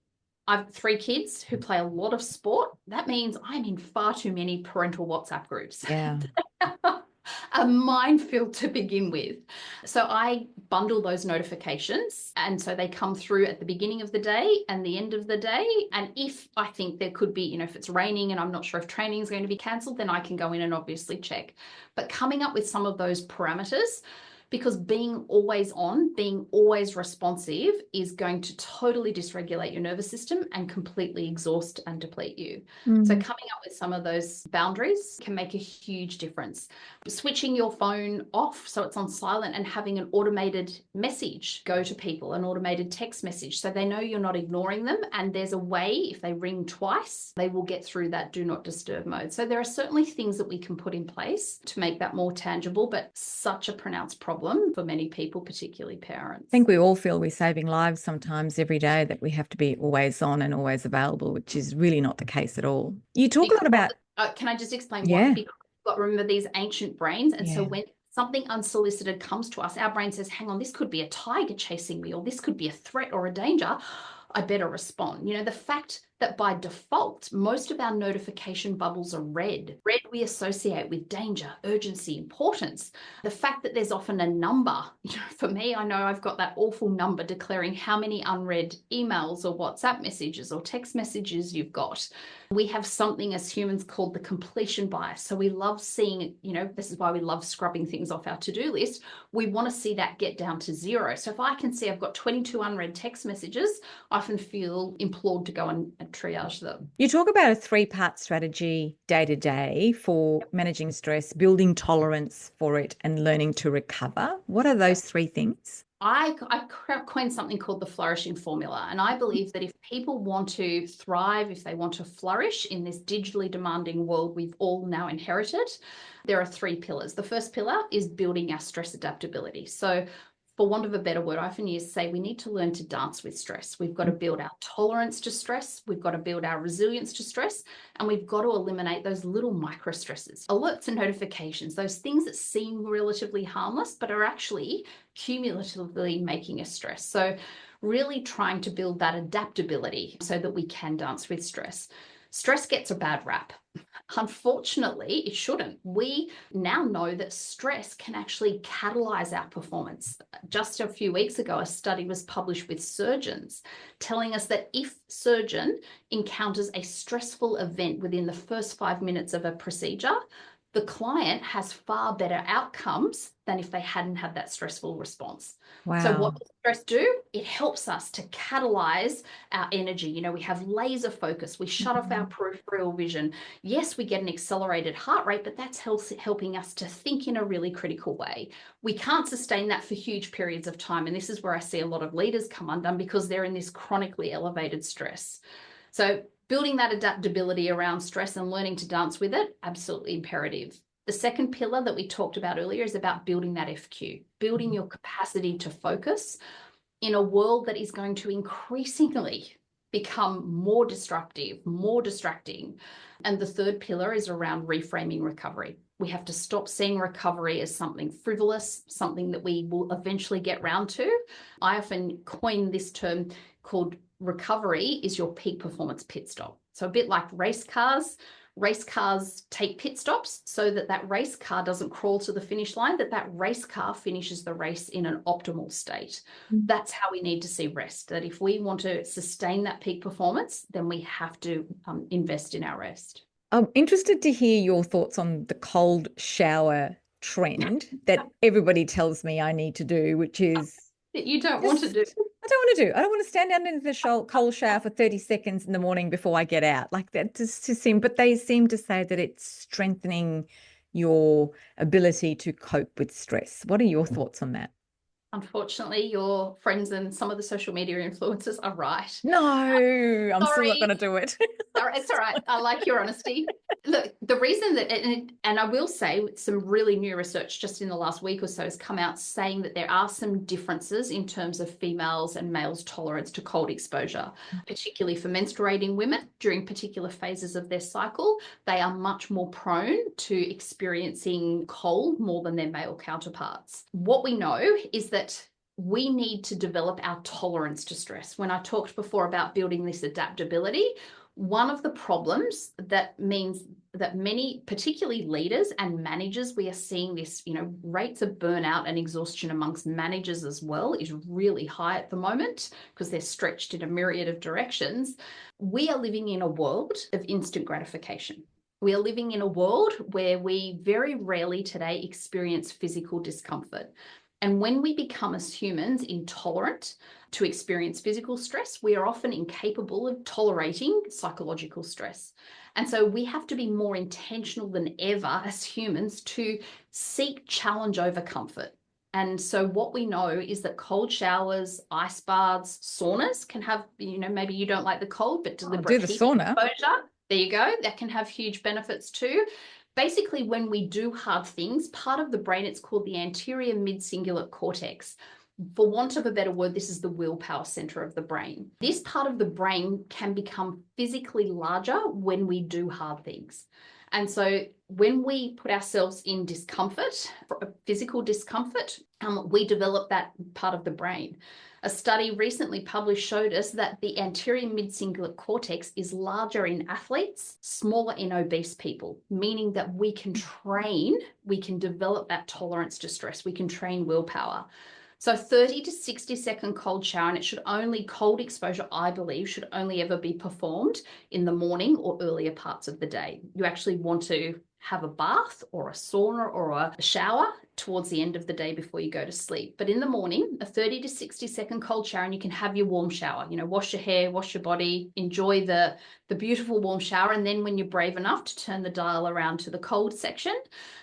[SPEAKER 1] I've 3 kids who play a lot of sport. That means I'm in far too many parental WhatsApp groups.
[SPEAKER 2] Yeah.
[SPEAKER 1] A minefield to begin with. So I bundle those notifications. And so they come through at the beginning of the day and the end of the day. And if I think there could be, if it's raining and I'm not sure if training is going to be cancelled, then I can go in and obviously check. But coming up with some of those parameters, because being always on, being always responsive is going to totally dysregulate your nervous system and completely exhaust and deplete you. So coming up with some of those boundaries can make a huge difference. Switching your phone off so it's on silent and having an automated message go to people, an automated text message, so they know you're not ignoring them. And there's a way, if they ring twice, they will get through that do not disturb mode. So there are certainly things that we can put in place to make that more tangible, but such a pronounced problem for many people, particularly parents.
[SPEAKER 2] I think we all feel we're saving lives sometimes every day, that we have to be always on and always available, which is really not the case at all. You talk a lot about...
[SPEAKER 1] Can I just explain
[SPEAKER 2] Yeah.
[SPEAKER 1] what? Because we've got to remember these ancient brains. And so
[SPEAKER 2] Yeah.
[SPEAKER 1] when something unsolicited comes to us, our brain says, hang on, this could be a tiger chasing me, or this could be a threat or a danger. I better respond. The fact that by default, most of our notification bubbles are red. Red we associate with danger, urgency, importance. The fact that there's often a number, for me, I know I've got that awful number declaring how many unread emails or WhatsApp messages or text messages you've got. We have something as humans called the completion bias. So we love seeing, this is why we love scrubbing things off our to-do list. We want to see that get down to 0. So if I can see I've got 22 unread text messages, I often feel implored to go and triage them.
[SPEAKER 2] You talk about a 3-part strategy day to day for managing stress, building tolerance for it, and learning to recover. What are those 3 things?
[SPEAKER 1] I coined something called the flourishing formula. And I believe that if people want to thrive, if they want to flourish in this digitally demanding world we've all now inherited, there are 3 pillars. The first pillar is building our stress adaptability. So for want of a better word, I often say we need to learn to dance with stress. We've got to build our tolerance to stress. We've got to build our resilience to stress. And we've got to eliminate those little micro stresses, alerts and notifications, those things that seem relatively harmless, but are actually cumulatively making us stress. So really trying to build that adaptability so that we can dance with stress. Stress gets a bad rap. Unfortunately, it shouldn't. We now know that stress can actually catalyze our performance. Just a few weeks ago, a study was published with surgeons telling us that if surgeon encounters a stressful event within the first 5 minutes of a procedure, the client has far better outcomes than if they hadn't had that stressful response.
[SPEAKER 2] Wow.
[SPEAKER 1] So what does stress do? It helps us to catalyze our energy. We have laser focus. We shut off our peripheral vision. Yes, we get an accelerated heart rate, but that's helping us to think in a really critical way. We can't sustain that for huge periods of time. And this is where I see a lot of leaders come undone because they're in this chronically elevated stress. So building that adaptability around stress and learning to dance with it, absolutely imperative. The second pillar that we talked about earlier is about building that FQ, building your capacity to focus in a world that is going to increasingly become more disruptive, more distracting. And the third pillar is around reframing recovery. We have to stop seeing recovery as something frivolous, something that we will eventually get round to. I often coin this term called recovery is your peak performance pit stop. So a bit like race cars take pit stops so that race car doesn't crawl to the finish line, that race car finishes the race in an optimal state. That's how we need to see rest, that if we want to sustain that peak performance, then we have to invest in our rest.
[SPEAKER 2] I'm interested to hear your thoughts on the cold shower trend that everybody tells me I need to do, which is...
[SPEAKER 1] That you don't want to do.
[SPEAKER 2] I don't want to do. I don't want to stand down in the cold shower for 30 seconds in the morning before I get out. Like that just seem, but they seem to say that it's strengthening your ability to cope with stress. What are your thoughts on that?
[SPEAKER 1] Unfortunately, your friends and some of the social media influencers are right.
[SPEAKER 2] No, I'm still not going to do it.
[SPEAKER 1] It's all right. I like your honesty. Look, the reason that, and I will say some really new research just in the last week or so has come out saying that there are some differences in terms of females and males' tolerance to cold exposure, particularly for menstruating women during particular phases of their cycle. They are much more prone to experiencing cold more than their male counterparts. What we know is that we need to develop our tolerance to stress. When I talked before about building this adaptability, one of the problems that means that many, particularly leaders and managers, we are seeing this, rates of burnout and exhaustion amongst managers as well is really high at the moment because they're stretched in a myriad of directions. We are living in a world of instant gratification. We are living in a world where we very rarely today experience physical discomfort. And when we become as humans intolerant to experience physical stress, we are often incapable of tolerating psychological stress. And so we have to be more intentional than ever as humans to seek challenge over comfort. And so what we know is that cold showers, ice baths, saunas can have, maybe you don't like the cold, but deliberate heat exposure. There you go. That can have huge benefits too. Basically, when we do hard things, part of the brain, it's called the anterior mid-cingulate cortex. For want of a better word, this is the willpower center of the brain. This part of the brain can become physically larger when we do hard things. And so when we put ourselves in discomfort, physical discomfort, we develop that part of the brain. A study recently published showed us that the anterior mid-cingulate cortex is larger in athletes, smaller in obese people, meaning that we can develop that tolerance to stress. We can train willpower. So 30 to 60-second cold shower, and cold exposure, I believe, should only ever be performed in the morning or earlier parts of the day. You actually want to have a bath or a sauna or a shower towards the end of the day before you go to sleep. But in the morning, a 30 to 60-second cold shower, and you can have your warm shower, wash your hair, wash your body, enjoy the beautiful warm shower. And then when you're brave enough to turn the dial around to the cold section,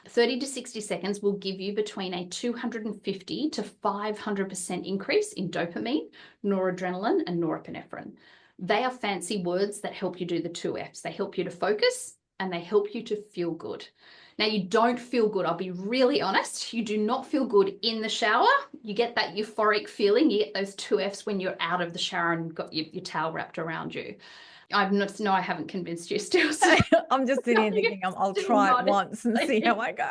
[SPEAKER 1] 30 to 60 seconds will give you between a 250 to 500% increase in dopamine, noradrenaline, and norepinephrine. They are fancy words that help you do the 2 Fs. They help you to focus and they help you to feel good. Now, you don't feel good. I'll be really honest. You do not feel good in the shower. You get that euphoric feeling. You get those 2 Fs when you're out of the shower and got your towel wrapped around you. I haven't convinced you still. So
[SPEAKER 2] I'm just sitting here thinking I'll try it once and see how I go.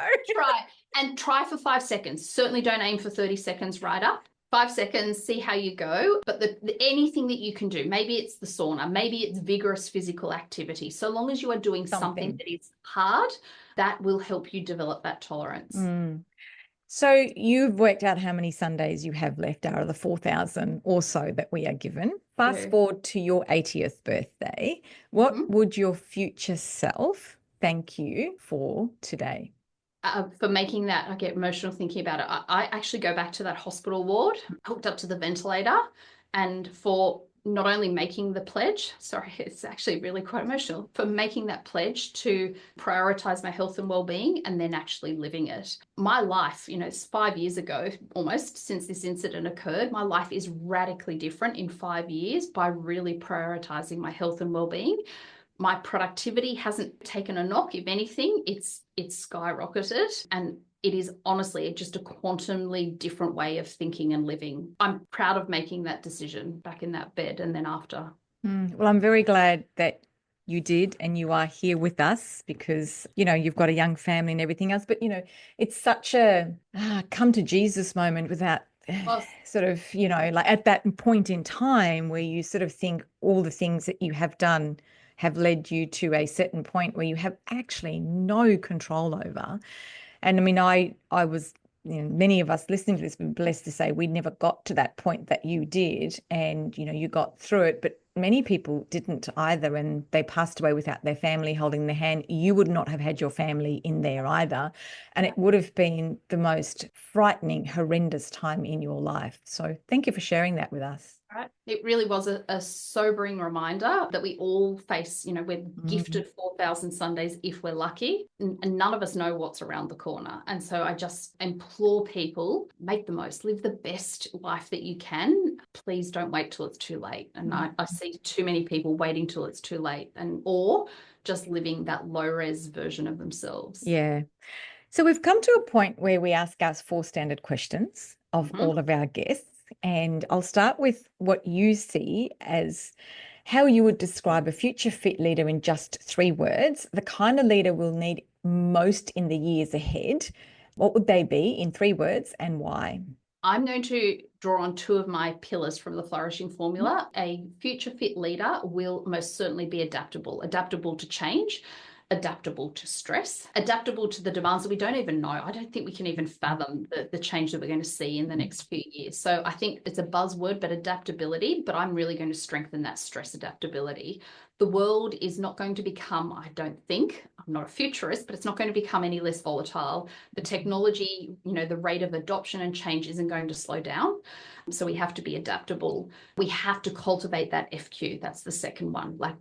[SPEAKER 2] Try
[SPEAKER 1] for 5 seconds. Certainly don't aim for 30 seconds right up. 5 seconds, see how you go. But anything that you can do, maybe it's the sauna, maybe it's vigorous physical activity. So long as you are doing something that is hard, that will help you develop that tolerance.
[SPEAKER 2] So you've worked out how many Sundays you have left out of the 4,000 or so that we are given. Fast forward to your 80th birthday. What would your future self thank you for today?
[SPEAKER 1] For making that, I get emotional thinking about it. I actually go back to that hospital ward, hooked up to the ventilator, and for not only making the pledge, sorry, it's actually really quite emotional, for making that pledge to prioritize my health and well-being and then actually living it. My life, it's 5 years ago, almost since this incident occurred, my life is radically different in 5 years by really prioritizing my health and well-being. My productivity hasn't taken a knock. If anything, it's skyrocketed. And it is honestly just a quantumly different way of thinking and living. I'm proud of making that decision back in that bed and then after.
[SPEAKER 2] Well, I'm very glad that you did and you are here with us because, you've got a young family and everything else. But, it's such a come to Jesus moment without sort of, like at that point in time where you sort of think all the things that you have done have led you to a certain point where you have actually no control over. And I mean, I was, many of us listening to this were blessed to say we never got to that point that you did and, you got through it, but many people didn't either and they passed away without their family holding their hand. You would not have had your family in there either. And it would have been the most frightening, horrendous time in your life. So thank you for sharing that with us.
[SPEAKER 1] Right. It really was a sobering reminder that we all face, we're gifted 4,000 Sundays if we're lucky, and none of us know what's around the corner. And so I just implore people, make the most, live the best life that you can. Please don't wait till it's too late. And I see too many people waiting till it's too late or just living that low-res version of themselves.
[SPEAKER 2] Yeah. So we've come to a point where we ask us 4 standard questions of all of our guests. And I'll start with what you see as how you would describe a future fit leader in just 3 words, the kind of leader we'll need most in the years ahead. What would they be in 3 words and why?
[SPEAKER 1] I'm going to draw on two of my pillars from the flourishing formula. A future fit leader will most certainly be adaptable to change, adaptable to stress, adaptable to the demands that we don't even know. I don't think we can even fathom the change that we're going to see in the next few years. So I think it's a buzzword, but adaptability, but I'm really going to strengthen that stress adaptability. The world is not going to become, I don't think, I'm not a futurist, but it's not going to become any less volatile. The technology, the rate of adoption and change isn't going to slow down. So we have to be adaptable. We have to cultivate that FQ. That's the second one. Like,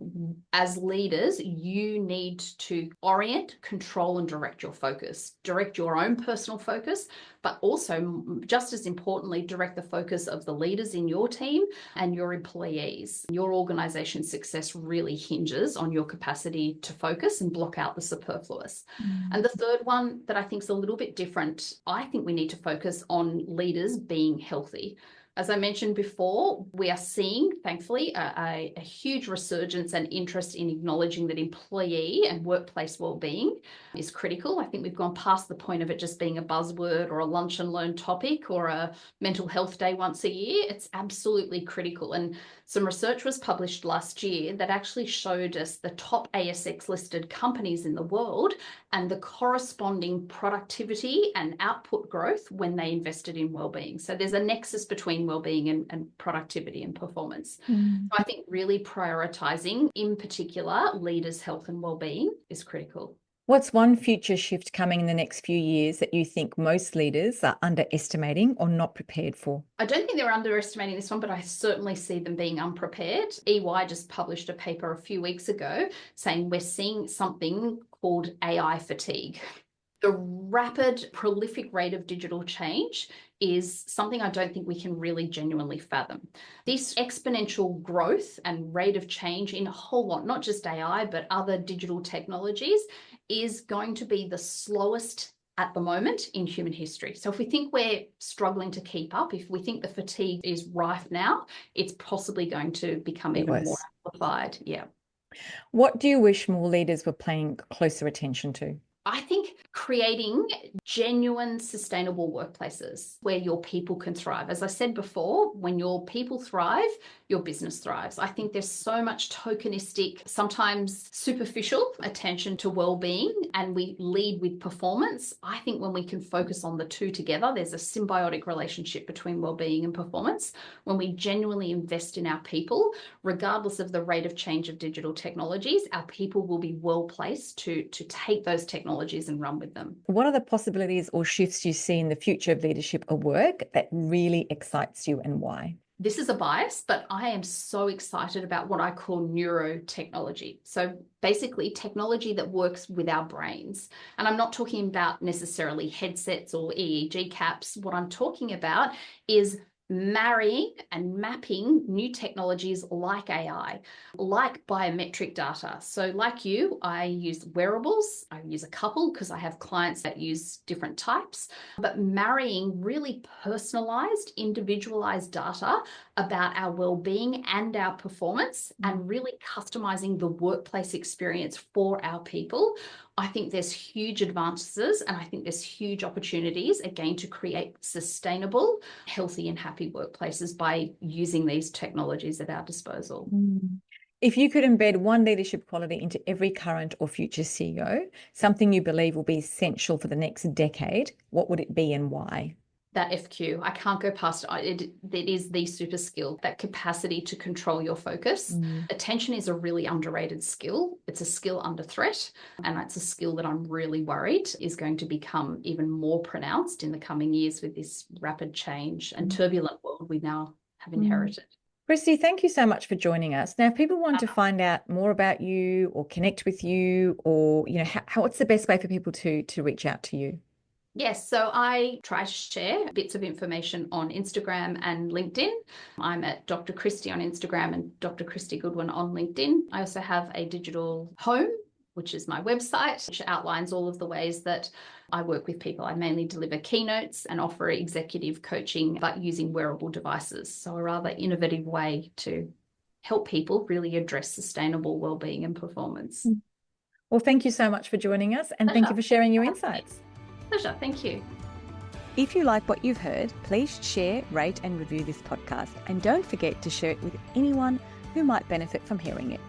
[SPEAKER 1] as leaders, you need to orient, control, and direct your focus. Direct your own personal focus, but also, just as importantly, direct the focus of the leaders in your team and your employees. Your organization's success really hinges on your capacity to focus and block out the superfluous. And the third one that I think is a little bit different, I think we need to focus on leaders being healthy. As I mentioned before, we are seeing, thankfully, a huge resurgence and interest in acknowledging that employee and workplace wellbeing is critical. I think we've gone past the point of it just being a buzzword or a lunch and learn topic or a mental health day once a year. It's absolutely critical. And some research was published last year that actually showed us the top ASX listed companies in the world and the corresponding productivity and output growth when they invested in wellbeing. So there's a nexus between wellbeing and productivity and performance. So I think really prioritizing, in particular, leaders' health and wellbeing is critical.
[SPEAKER 2] What's one future shift coming in the next few years that you think most leaders are underestimating or not prepared for?
[SPEAKER 1] I don't think they're underestimating this one, but I certainly see them being unprepared. EY just published a paper a few weeks ago saying we're seeing something called AI fatigue. The rapid, prolific rate of digital change is something I don't think we can really genuinely fathom. This exponential growth and rate of change in a whole lot, not just AI, but other digital technologies, is going to be the slowest at the moment in human history. So if we think we're struggling to keep up, if we think the fatigue is rife now, it's possibly going to become even more amplified. Yeah.
[SPEAKER 2] What do you wish more leaders were paying closer attention to?
[SPEAKER 1] I think creating genuine, sustainable workplaces where your people can thrive. As I said before, when your people thrive, your business thrives. I think there's so much tokenistic, sometimes superficial attention to well-being, and we lead with performance. I think when we can focus on the two together, there's a symbiotic relationship between well-being and performance. When we genuinely invest in our people, regardless of the rate of change of digital technologies, our people will be well placed to take those technologies and run with them.
[SPEAKER 2] What are the possibilities or shifts you see in the future of leadership or work that really excites you, and why?
[SPEAKER 1] This is a bias, but I am so excited about what I call neurotechnology. So basically technology that works with our brains. And I'm not talking about necessarily headsets or EEG caps. What I'm talking about is marrying and mapping new technologies like AI, like biometric data. So like you, I use wearables. I use a couple because I have clients that use different types, but marrying really personalized, individualized data about our well-being and our performance and really customizing the workplace experience for our people. I think there's huge advances and I think there's huge opportunities, again, to create sustainable, healthy and happy workplaces by using these technologies at our disposal.
[SPEAKER 2] If you could embed one leadership quality into every current or future CEO, something you believe will be essential for the next decade, what would it be and why?
[SPEAKER 1] That FQ, I can't go past it. It is the super skill, that capacity to control your focus. Attention is a really underrated skill. It's a skill under threat. And it's a skill that I'm really worried is going to become even more pronounced in the coming years with this rapid change and turbulent world we now have inherited.
[SPEAKER 2] Kristy, thank you so much for joining us. Now, if people want to find out more about you or connect with you, or what's the best way for people to reach out to you?
[SPEAKER 1] Yes, so I try to share bits of information on Instagram and LinkedIn. I'm at Dr. Kristy on Instagram and Dr. Kristy Goodwin on LinkedIn. I also have a digital home, which is my website, which outlines all of the ways that I work with people. I mainly deliver keynotes and offer executive coaching, but using wearable devices. So a rather innovative way to help people really address sustainable wellbeing and performance.
[SPEAKER 2] Well, thank you so much for joining us, and thank you for sharing your insights.
[SPEAKER 1] Pleasure. Thank you.
[SPEAKER 2] If you like what you've heard, please share, rate and review this podcast, and don't forget to share it with anyone who might benefit from hearing it.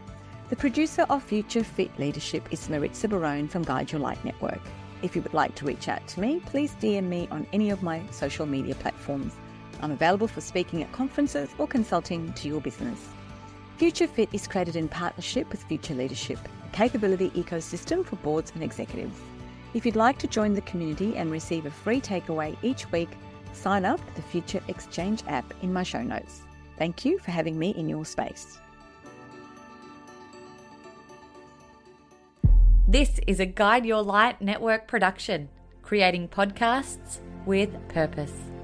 [SPEAKER 2] The producer of Future Fit Leadership is Maritza Barone from Guide Your Light Network. If you would like to reach out to me, please DM me on any of my social media platforms. I'm available for speaking at conferences or consulting to your business. Future Fit is created in partnership with Future Leadership, a capability ecosystem for boards and executives. If you'd like to join the community and receive a free takeaway each week, sign up to the Future Exchange app in my show notes. Thank you for having me in your space.
[SPEAKER 3] This is a Guide Your Light Network production, creating podcasts with purpose.